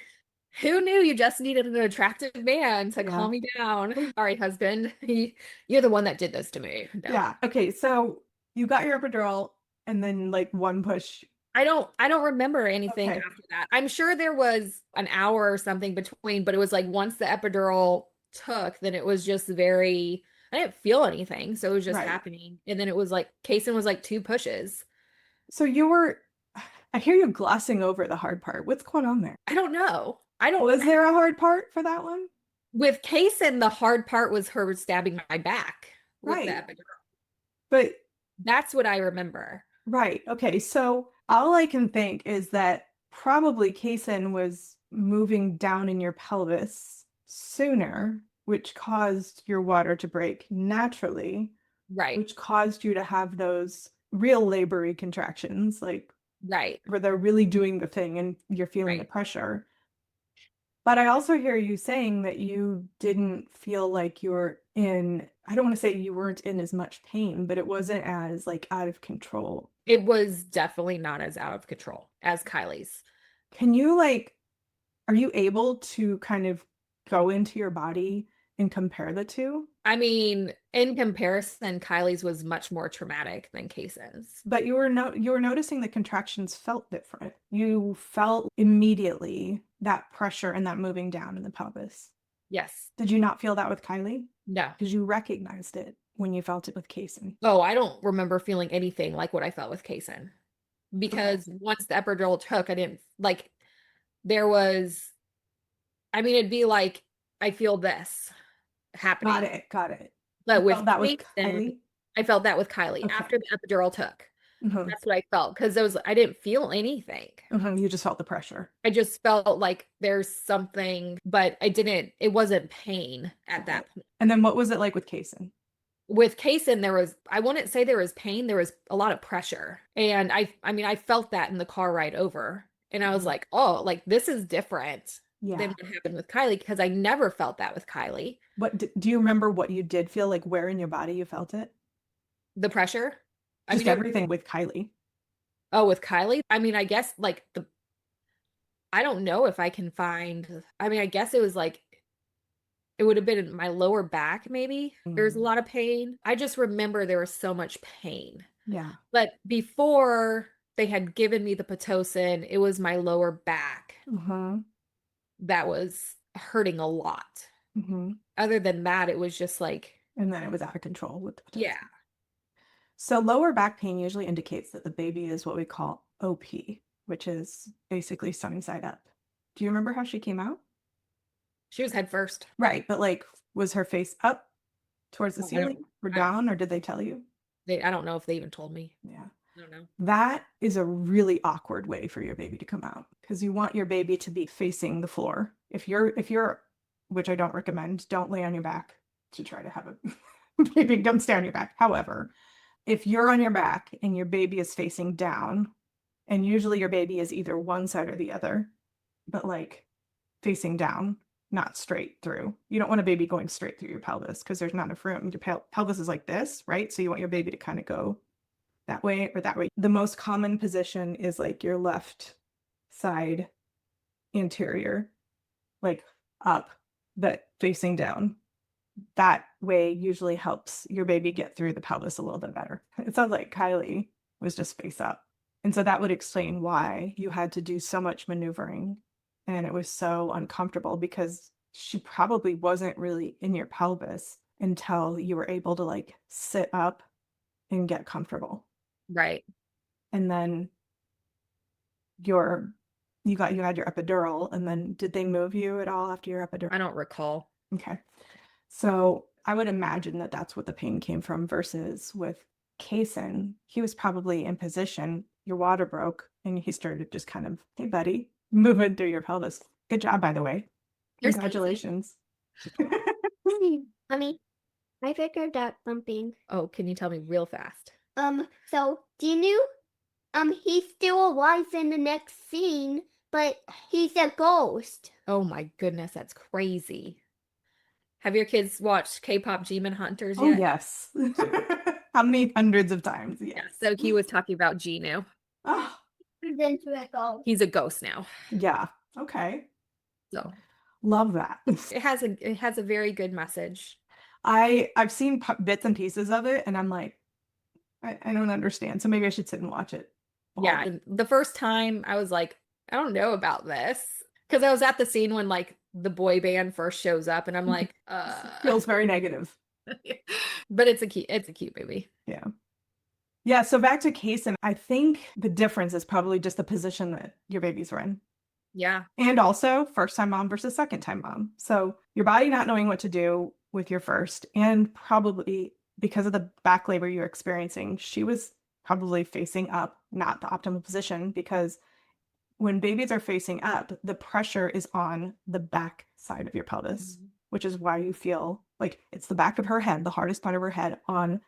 who knew you just needed an attractive man to Yeah. calm you down? All right, husband, you're the one that did this to me. No. Yeah. Okay. So you got your epidural and then like one push. I don't remember anything Okay. after that. I'm sure there was an hour or something between, but it was like once the epidural took, then it was just very, I didn't feel anything. So it was just Right. happening. And then it was like Kason was like 2 pushes. So I hear you glossing over the hard part. What's going on there? I don't know. I don't, Was there a hard part for that one? with Kason, the hard part was her stabbing my back with the Right. epidural. But That's what I remember. right. Okay. So all I can think is that probably Kason was moving down in your pelvis sooner, which caused your water to break naturally, Right. which caused you to have those real labory contractions, like Right. where they're really doing the thing and you're feeling the Right. pressure. But I also hear you saying that you didn't feel like you're in, I don't want to say you weren't in as much pain, but it wasn't as like out of control. It was definitely not as out of control as Kylie's. Can you like, are you able to kind of go into your body and compare the two? I mean, in comparison, Kylie's was much more traumatic than Kason's. But you were noticing the contractions felt different. You felt immediately that pressure and that moving down in the pelvis. Yes. Did you not feel that with Kylie? No. Because you recognized it when you felt it with Kason. Oh, I don't remember feeling anything like what I felt with Kason. Okay. Because once the epidural took, I didn't like there was I mean, it'd be like I feel this Got happening. it. Got it. You But with felt that with Kason, Kylie? I felt that with Kylie Okay. after the epidural took. Mhm. That's what I felt because I didn't feel anything. Mhm. You just felt the pressure. I just felt like there's something, but it wasn't pain at Okay. that point. And then what was it like with Kason? With Kason, I wouldn't say there was pain, there was a lot of pressure. And I mean, I felt that in the car ride over. And I was Mhm. like, oh, like this is different than Yeah. what happened with Kylie because I never felt that with Kylie. Do you remember what you did feel like where in your body you felt it? The pressure. I Just mean, everything with Kylie. oh, with Kylie, I mean, I guess like I don't know if I can find, I mean, I guess it would have been in my lower back, maybe. There's a Mm. lot of pain. I just remember there was so much pain. Yeah. But before they had given me the Pitocin, it was my lower back Uh-huh. that was hurting a lot. Mm-hmm. Other than that, it was just like, And then it was out of control with the yeah, Pitocin. So lower back pain usually indicates that the baby is what we call OP, which is basically sunny side up. Do you remember how she came out? she was head first. Right, but like, was her face up towards the Oh, I don't, ceiling or I, down, or did they tell you? I don't know if they even told me. Yeah. I don't know. That is a really awkward way for your baby to come out because you want your baby to be facing the floor. If you're, which I don't recommend, don't lay on your back to try to have a baby, don't stay on your back. However, if you're on your back and your baby is facing down, and usually your baby is either one side or the other, but like facing down, not straight through. You don't want a baby going straight through your pelvis because there's not enough room. Your pelvis is like this, right? So you want your baby to kind of go that way or that way. The most common position is like your left side anterior, like up, but facing down. That way usually helps your baby get through the pelvis a little bit better. It sounds like Kylie was just face up. And so that would explain why you had to do so much maneuvering and it was so uncomfortable because she probably wasn't really in your pelvis until you were able to like sit up and get comfortable. Right. And then your you had your epidural, and then did they move you at all after your epidural? I don't recall. Okay. So I would imagine that that's what the pain came from versus with Kason, he was probably in position, your water broke, and he started just kind of, hey, buddy, moving through your pelvis. Good job, by the way. Here's Congratulations. Mommy, I figured out something. Oh, can you tell me real fast? So do you knew, he's still alive in the next scene, but he's a ghost. Oh my goodness, that's crazy. Have your kids watched K-pop Demon Hunters Oh, yet? yes. How many hundreds of times? Yeah. Yes. So he was talking about Genu. Oh, Then to a ghost. He's a ghost now. yeah. Okay. So Love that. it has a very good message. I've seen bits and pieces of it, and I'm like, I don't understand. So maybe I should sit and watch it. Yeah. The first time I was like, I don't know about this. Because I was at the scene when like the boy band first shows up, and I'm like, Feels very negative. But it's a cute movie. Yeah. Yeah. So back to Kason, I think the difference is probably just the position that your babies were in. Yeah. And also first time mom versus second time mom. So your body not knowing what to do with your first, and probably because of the back labor you're experiencing, she was probably facing up, not the optimal position, because when babies are facing up, the pressure is on the back side of your pelvis, which is why you feel like it's the back of her head, the hardest part of her head on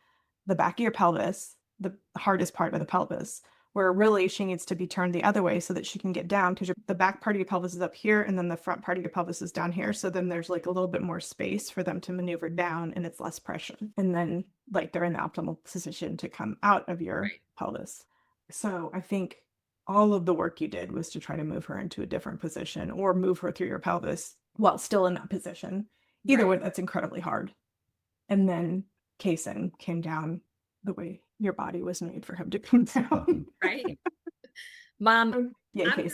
the back of your pelvis, the hardest part of the pelvis, where really she needs to be turned the other way so that she can get down, because the back part of your pelvis is up here and then the front part of your pelvis is down here. So then there's like a little bit more space for them to maneuver down and it's less pressure. And then like they're in the optimal position to come out of your pelvis. So I think all of the work you did was to try to move her into a different position or move her through your pelvis while still in that position. Either way, that's incredibly hard. And then Kason came down the way your body was made for him to come down. Right. Mom, yeah, I'm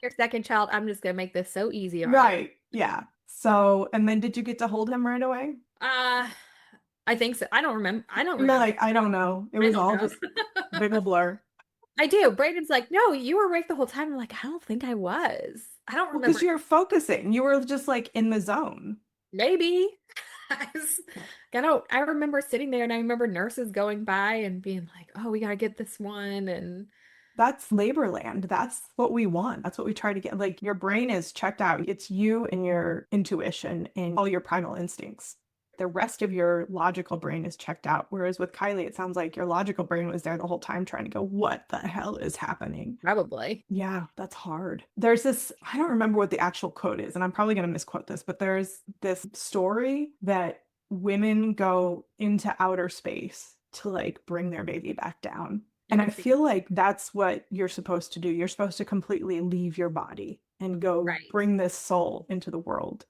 your second child. I'm just gonna make this so easy on you. Right. Yeah. So, and then did you get to hold him right away? I think so. I don't remember. Like, I don't know. It was all just a big blur. I do. Braden's like, no, you were awake the whole time. I'm like, I don't think I was. I don't remember. Because you're focusing. You were just like in the zone. Maybe. I remember sitting there and I remember nurses going by and being like, oh, we gotta get this one. And that's labor land. That's what we want. That's what we try to get. Like your brain is checked out. It's you and your intuition and all your primal instincts. The rest of your logical brain is checked out. Whereas with Kylie, it sounds like your logical brain was there the whole time trying to go, what the hell is happening? Probably. Yeah, that's hard. There's this, I don't remember what the actual quote is, and I'm probably going to misquote this, but there's this story that women go into outer space to like bring their baby back down. And I feel like that's what you're supposed to do. You're supposed to completely leave your body and go bring this soul into the world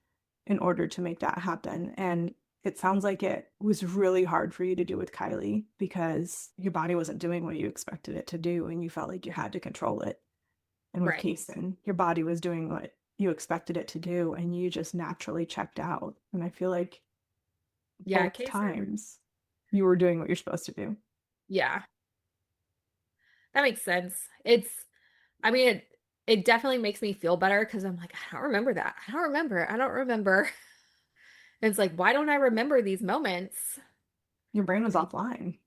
in order to make that happen. And it sounds like it was really hard for you to do with Kylie because your body wasn't doing what you expected it to do and you felt like you had to control it. And with Kason, your body was doing what you expected it to do and you just naturally checked out. And I feel like both times you were doing what you're supposed to do. Yeah. That makes sense. It definitely makes me feel better because I'm like, I don't remember that. I don't remember. And it's like, why don't I remember these moments? Your brain was offline.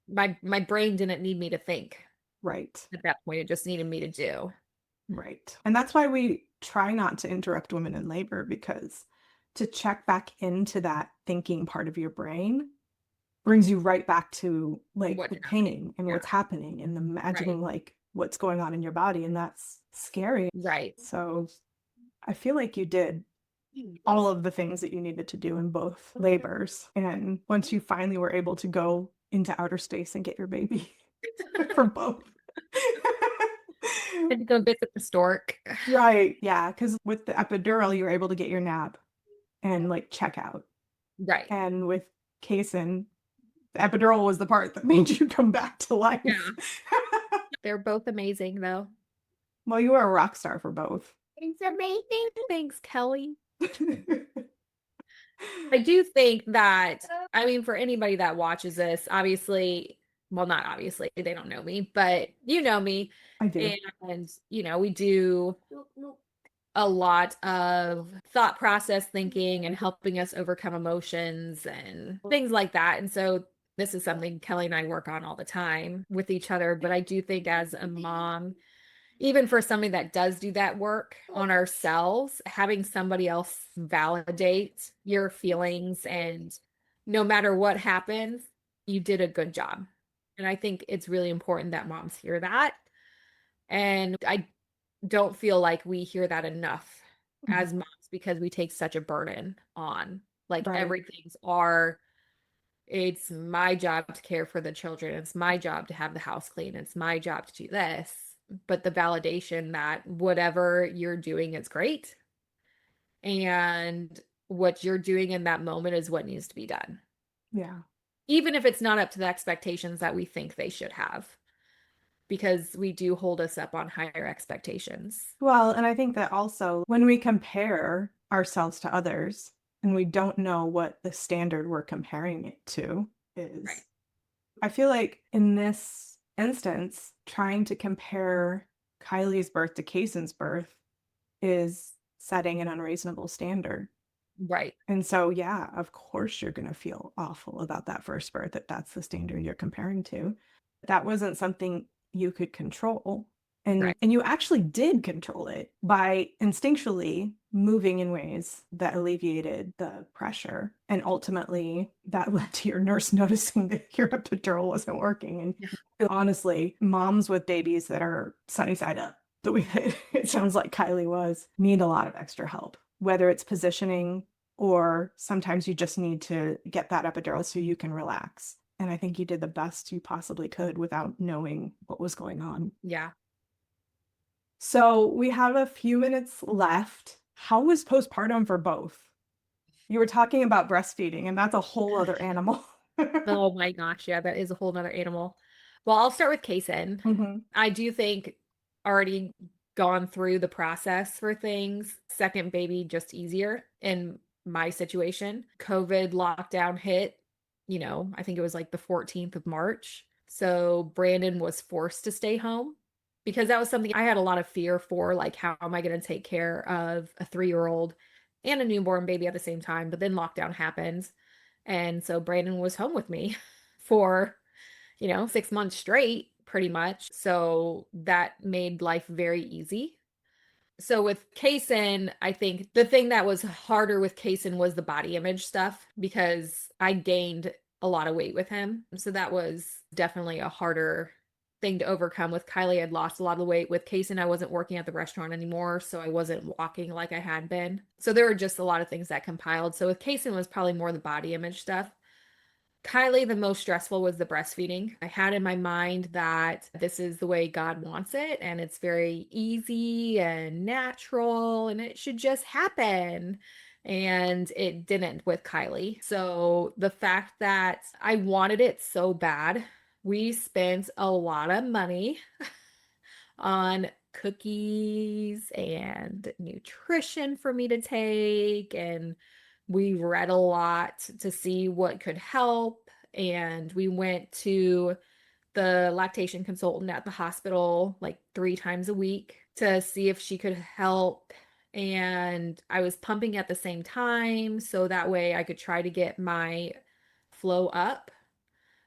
My brain didn't need me to think. Right. At that point, it just needed me to do. Right. And that's why we try not to interrupt women in labor, because to check back into that thinking part of your brain brings you right back to like the pain and what's happening and imagining like what's going on in your body. And that's scary. Right. So I feel like you did all of the things that you needed to do in both labors. And once you finally were able to go into outer space and get your baby for both. And go visit the stork. Right. Yeah. Because with the epidural, you're able to get your nap and like check out. Right. And with Kason, the epidural was the part that made you come back to life. Yeah. They're both amazing though. Well, you were a rock star for both. It's amazing. Thanks, Kelly. I do think that, for anybody that watches this, obviously well, not obviously, they don't know me, but you know me. I do. And, we do a lot of thought process thinking and helping us overcome emotions and things like that. And so this is something Kelly and I work on all the time with each other. But I do think as a mom, even for somebody that does do that work on ourselves, having somebody else validate your feelings and no matter what happens, you did a good job. And I think it's really important that moms hear that. And I don't feel like we hear that enough as moms because we take such a burden on. Like Right. it's my job to care for the children. It's my job to have the house clean. It's my job to do this. But the validation that whatever you're doing is great. And what you're doing in that moment is what needs to be done. Yeah. Even if it's not up to the expectations that we think they should have, because we do hold us up on higher expectations. Well, and I think that also when we compare ourselves to others and we don't know what the standard we're comparing it to is, Right. I feel like in this instance, trying to compare Kylie's birth to Kason's birth is setting an unreasonable standard. Right. And so, yeah, of course you're going to feel awful about that first birth, that's the standard you're comparing to. That wasn't something you could control. And, Right. and you actually did control it by instinctually moving in ways that alleviated the pressure. And ultimately, that led to your nurse noticing that your epidural wasn't working. And honestly, moms with babies that are sunny side up, the way that it sounds like Kylie was, need a lot of extra help, whether it's positioning or sometimes you just need to get that epidural so you can relax. And I think you did the best you possibly could without knowing what was going on. Yeah. So we have a few minutes left. How was postpartum for both? You were talking about breastfeeding, and that's a whole other animal. Oh my gosh, yeah, that is a whole nother animal. Well, I'll start with Kason. Mhm. I do think already gone through the process for things. Second baby just easier in my situation. COVID lockdown hit, I think it was like the 14th of March. So Brandon was forced to stay home because that was something I had a lot of fear for, like how am I going to take care of a 3-year-old and a newborn baby at the same time? But then lockdown happened. And so Brandon was home with me for, 6 months straight, pretty much. So that made life very easy. So with Kason, I think the thing that was harder with Kason was the body image stuff because I gained a lot of weight with him. So that was definitely a harder thing to overcome. With Kylie, I'd lost a lot of weight. With Kason, I wasn't working at the restaurant anymore, so I wasn't walking like I had been. So there were just a lot of things that compiled. So with Kason was probably more the body image stuff. Kylie, the most stressful was the breastfeeding. I had in my mind that this is the way God wants it, and it's very easy and natural, and it should just happen. And it didn't with Kylie. So the fact that I wanted it so bad, we spent a lot of money on cookies and nutrition for me to take, and we read a lot to see what could help. And we went to the lactation consultant at the hospital like 3 times a week to see if she could help. And I was pumping at the same time so that way I could try to get my flow up.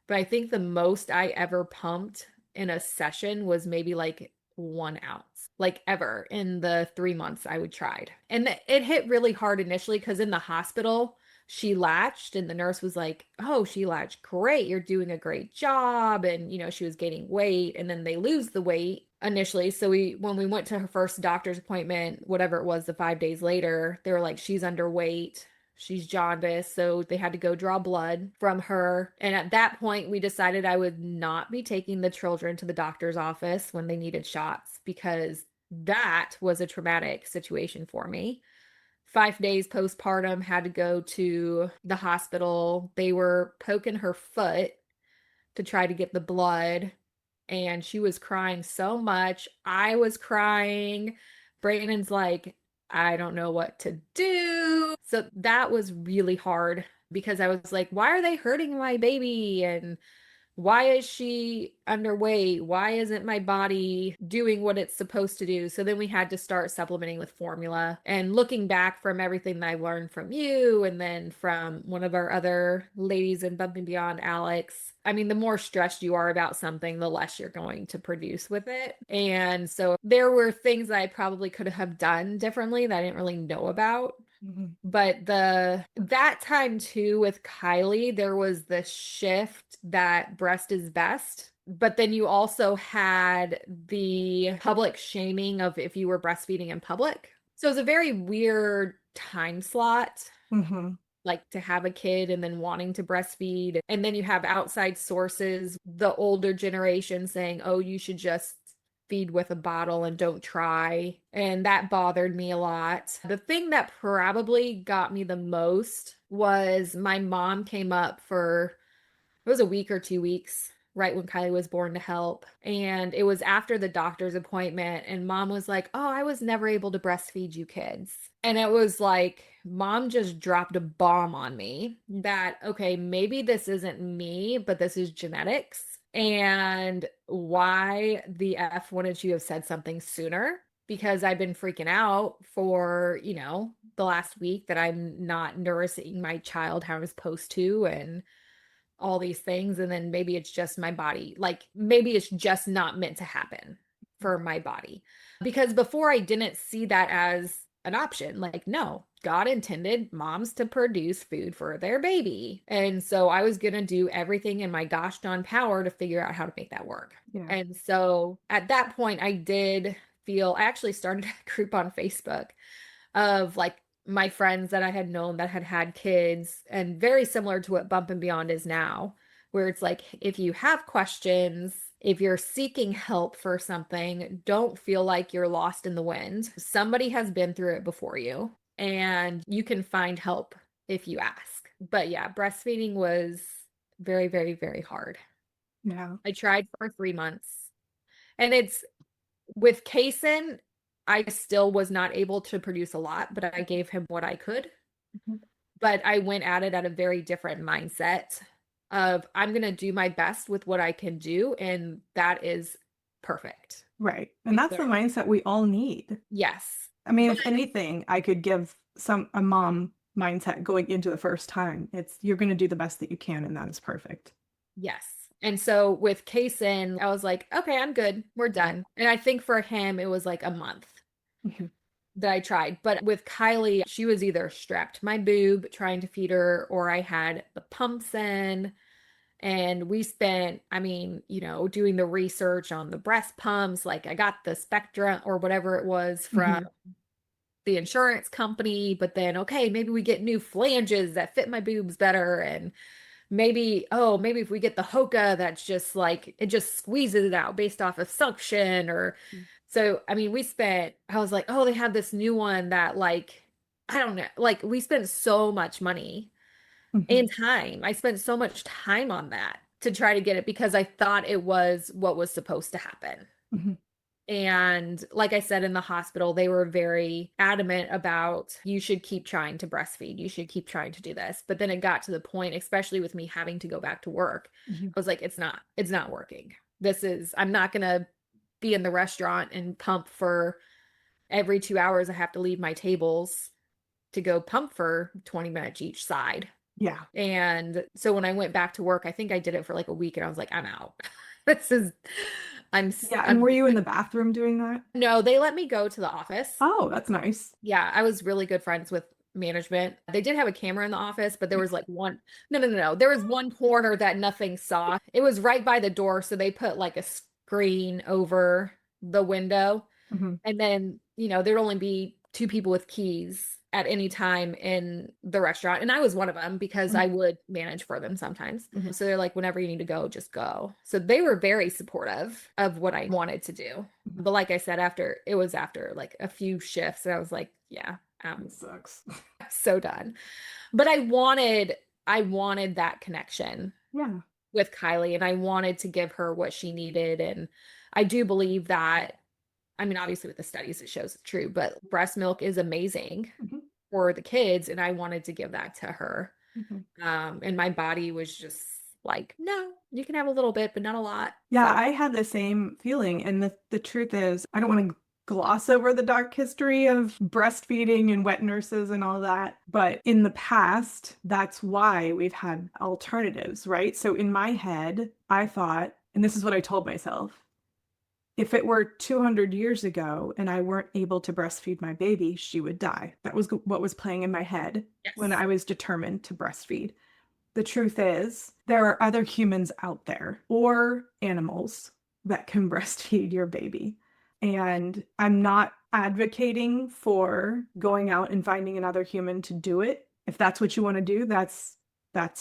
But I think the most I ever pumped in a session was maybe like 1 ounce, like ever in the 3 months I would tried. And it hit really hard initially because in the hospital, she latched and the nurse was like, oh, she latched great. You're doing a great job. And, she was gaining weight and then they lose the weight initially. So when we went to her first doctor's appointment, whatever it was, the 5 days later, they were like, she's underweight. She's jaundiced, so they had to go draw blood from her. And at that point, we decided I would not be taking the children to the doctor's office when they needed shots because that was a traumatic situation for me. 5 days postpartum, had to go to the hospital. They were poking her foot to try to get the blood, and she was crying so much. I was crying. Brandon's like, I don't know what to do. So that was really hard because I was like, why are they hurting my baby? And why is she underweight? Why isn't my body doing what it's supposed to do? So then we had to start supplementing with formula. And looking back from everything that I learned from you and then from one of our other ladies in Bump and Beyond, Alex, I mean, the more stressed you are about something, the less you're going to produce with it. And so there were things that I probably could have done differently that I didn't really know about. But that time too with Kylie, there was the shift that breast is best. But then you also had the public shaming of if you were breastfeeding in public. So it was a very weird time slot. Like to have a kid and then wanting to breastfeed. And then you have outside sources, the older generation saying, oh, you should just feed with a bottle and don't try. And that bothered me a lot. The thing that probably got me the most was my mom came up for, it was a week or 2 weeks right when Kylie was born to help. And it was after the doctor's appointment. And mom was like, oh, I was never able to breastfeed you kids. And it was like, mom just dropped a bomb on me that, okay, maybe this isn't me, but this is genetics. And why the F wouldn't you have said something sooner? Because I've been freaking out for, the last week that I'm not nourishing my child how I'm supposed to and all these things. And then maybe it's just my body. Like maybe it's just not meant to happen for my body. Because before I didn't see that as an option. Like, no, God intended moms to produce food for their baby. And so I was going to do everything in my gosh darn power to figure out how to make that work. Yeah. And so at that point, I actually started a group on Facebook of like my friends that I had known that had kids, and very similar to what Bump and Beyond is now, where it's like, if you have questions, if you're seeking help for something, don't feel like you're lost in the wind. Somebody has been through it before you, and you can find help if you ask. But yeah, breastfeeding was very, very, very hard. Yeah. I tried for 3 months. And it's with Kason, I still was not able to produce a lot, but I gave him what I could. But I went at it at a very different mindset of I'm going to do my best with what I can do. And that is perfect. Right. And that's the mindset we all need. Yes. I mean, if anything, I could give a mom mindset going into the first time. It's you're going to do the best that you can, and that is perfect. Yes. And so with Kason, I was like, okay, I'm good. We're done. And I think for him, it was like a month that I tried. But with Kylie, she was either strapped to my boob trying to feed her, or I had the pumps in. And we spent, doing the research on the breast pumps. Like I got the Spectra or whatever it was from the insurance company. But then, okay, maybe we get new flanges that fit my boobs better. And maybe if we get the Hoka, that's just like, it just squeezes it out based off of suction or so. I was like, oh, they have this new one that like, I don't know, like we spent so much money and time. I spent so much time on that to try to get it because I thought it was what was supposed to happen. And like I said, in the hospital, they were very adamant about you should keep trying to breastfeed. You should keep trying to do this. But then it got to the point, especially with me having to go back to work, I was like, it's not working. I'm not going to be in the restaurant and pump for every 2 hours. I have to leave my tables to go pump for 20 minutes each side. Yeah. And so when I went back to work, I think I did it for like a week and I was like, I'm out. And were you in the bathroom doing that? No, they let me go to the office. Oh, that's nice. Yeah, I was really good friends with management. They did have a camera in the office, but there was like no. There was one corner that nothing saw. It was right by the door. So they put like a screen over the window. And then, there'd only be 2 people with keys at any time in the restaurant. And I was one of them because I would manage for them sometimes. So they're like, whenever you need to go, just go. So they were very supportive of what I wanted to do. But like I said, after like a few shifts, and I was like, yeah, It sucks. so done. But I wanted that connection with Kylie, and I wanted to give her what she needed. And I do believe that, obviously with the studies, it shows it's true, but breast milk is amazing for the kids. And I wanted to give that to her. And my body was just like, no, you can have a little bit, but not a lot. Yeah, So, I had the same feeling. And the truth is, I don't want to gloss over the dark history of breastfeeding and wet nurses and all that. But in the past, that's why we've had alternatives, right? So in my head, I thought, and this is what I told myself, if it were 200 years ago and I weren't able to breastfeed my baby, she would die. That was what was playing in my head when yes. I was determined to breastfeed. The truth is, there are other humans out there or animals that can breastfeed your baby. And I'm not advocating for going out and finding another human to do it. If that's what you want to do, that's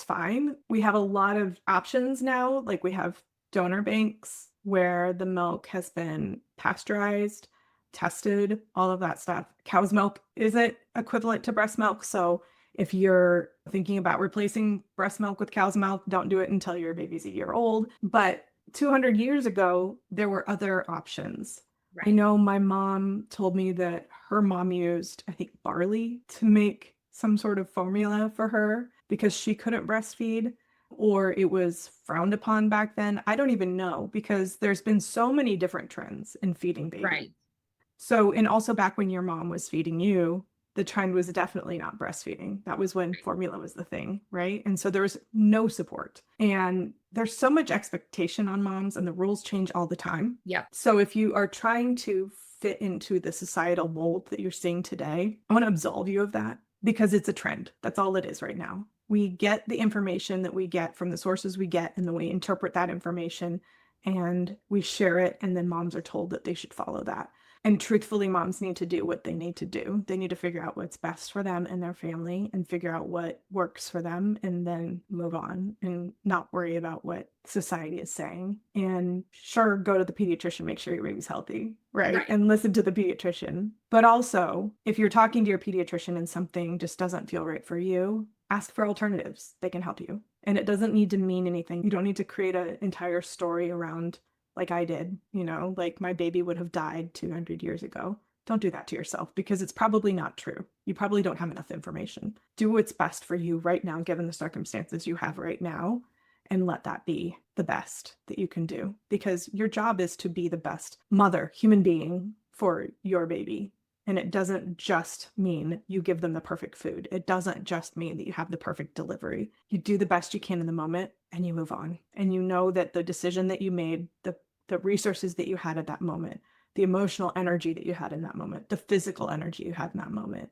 fine. We have a lot of options now. Like we have donor banks where the milk has been pasteurized, tested, all of that stuff. Cow's milk isn't equivalent to breast milk, so if you're thinking about replacing breast milk with cow's milk, don't do it until your baby's a year old. But 200 years ago, there were other options. Right. I know my mom told me that her mom used, I think, barley to make some sort of formula for her because she couldn't breastfeed, or it was frowned upon back then. I don't even know because there's been so many different trends in feeding babies. Right. So, and also back when your mom was feeding you, the trend was definitely not breastfeeding. That was when formula was the thing, right? And so there was no support. And there's so much expectation on moms, and the rules change all the time. Yeah. So if you are trying to fit into the societal mold that you're seeing today, I want to absolve you of that because it's a trend. That's all it is right now. We get the information that we get from the sources we get, and then we interpret that information and we share it, and then moms are told that they should follow that. And truthfully, moms need to do what they need to do. They need to figure out what's best for them and their family and figure out what works for them and then move on and not worry about what society is saying. And sure, go to the pediatrician, make sure your baby's healthy, right? And listen to the pediatrician. But also, if you're talking to your pediatrician and something just doesn't feel right for you, ask for alternatives. They can help you. And it doesn't need to mean anything. You don't need to create an entire story around like I did, like my baby would have died 200 years ago. Don't do that to yourself because it's probably not true. You probably don't have enough information. Do what's best for you right now, given the circumstances you have right now, and let that be the best that you can do because your job is to be the best mother, human being for your baby. And it doesn't just mean you give them the perfect food. It doesn't just mean that you have the perfect delivery. You do the best you can in the moment and you move on. And you know that the decision that you made, the resources that you had at that moment, the emotional energy that you had in that moment, the physical energy you had in that moment,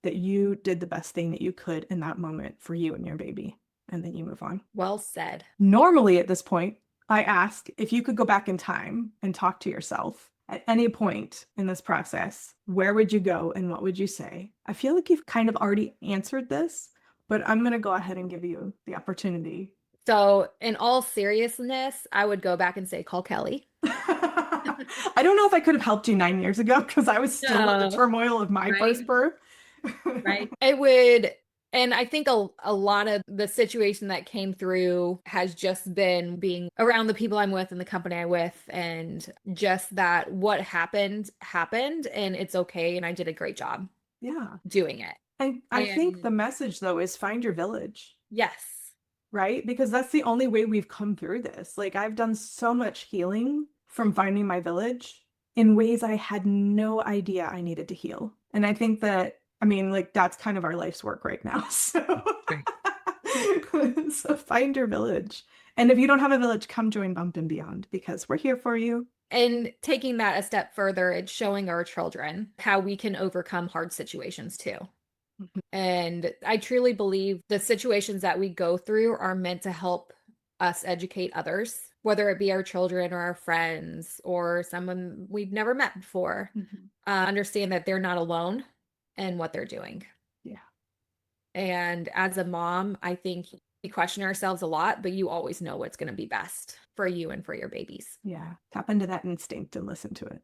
that you did the best thing that you could in that moment for you and your baby. And then you move on. Well said. Normally at this point, I ask if you could go back in time and talk to yourself at any point in this process, where would you go and what would you say? I feel like you've kind of already answered this, but I'm going to go ahead and give you the opportunity. So, in all seriousness, I would go back and say, call Kelly. I don't know if I could have helped you 9 years ago because I was still in the turmoil of my first birth. Right. It would. And I think a lot of the situation that came through has just been being around the people I'm with and the company I'm with, and just that what happened, and it's okay. And I did a great job doing it. And I think the message, though, is find your village. Yes. Right? Because that's the only way we've come through this. Like, I've done so much healing from finding my village in ways I had no idea I needed to heal. And I think that, like, that's kind of our life's work right now. So, so find your village. And if you don't have a village, come join Bump and Beyond because we're here for you. And taking that a step further, it's showing our children how we can overcome hard situations too. And I truly believe the situations that we go through are meant to help us educate others, whether it be our children or our friends or someone we've never met before, understand that they're not alone in what they're doing. Yeah. And as a mom, I think we question ourselves a lot, but you always know what's going to be best for you and for your babies. Yeah. Tap into that instinct and listen to it.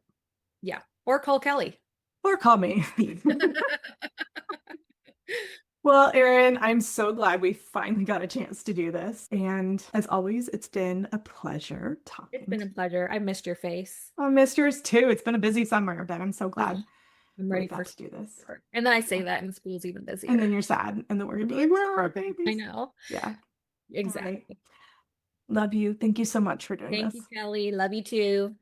Yeah. Or call Kelly. Or call me. Well, Erin, I'm so glad we finally got a chance to do this. And as always, it's been a pleasure talking. It's been a pleasure. I missed your face. I missed yours too. It's been a busy summer, but I'm so glad I'm ready to do this. And then I say that and school's even busier. And then you're sad. And then we're going to be like, where are our babies? I know. Yeah. Exactly. Love you. Thank you so much for doing Thank this. you, Kelly. Love you too.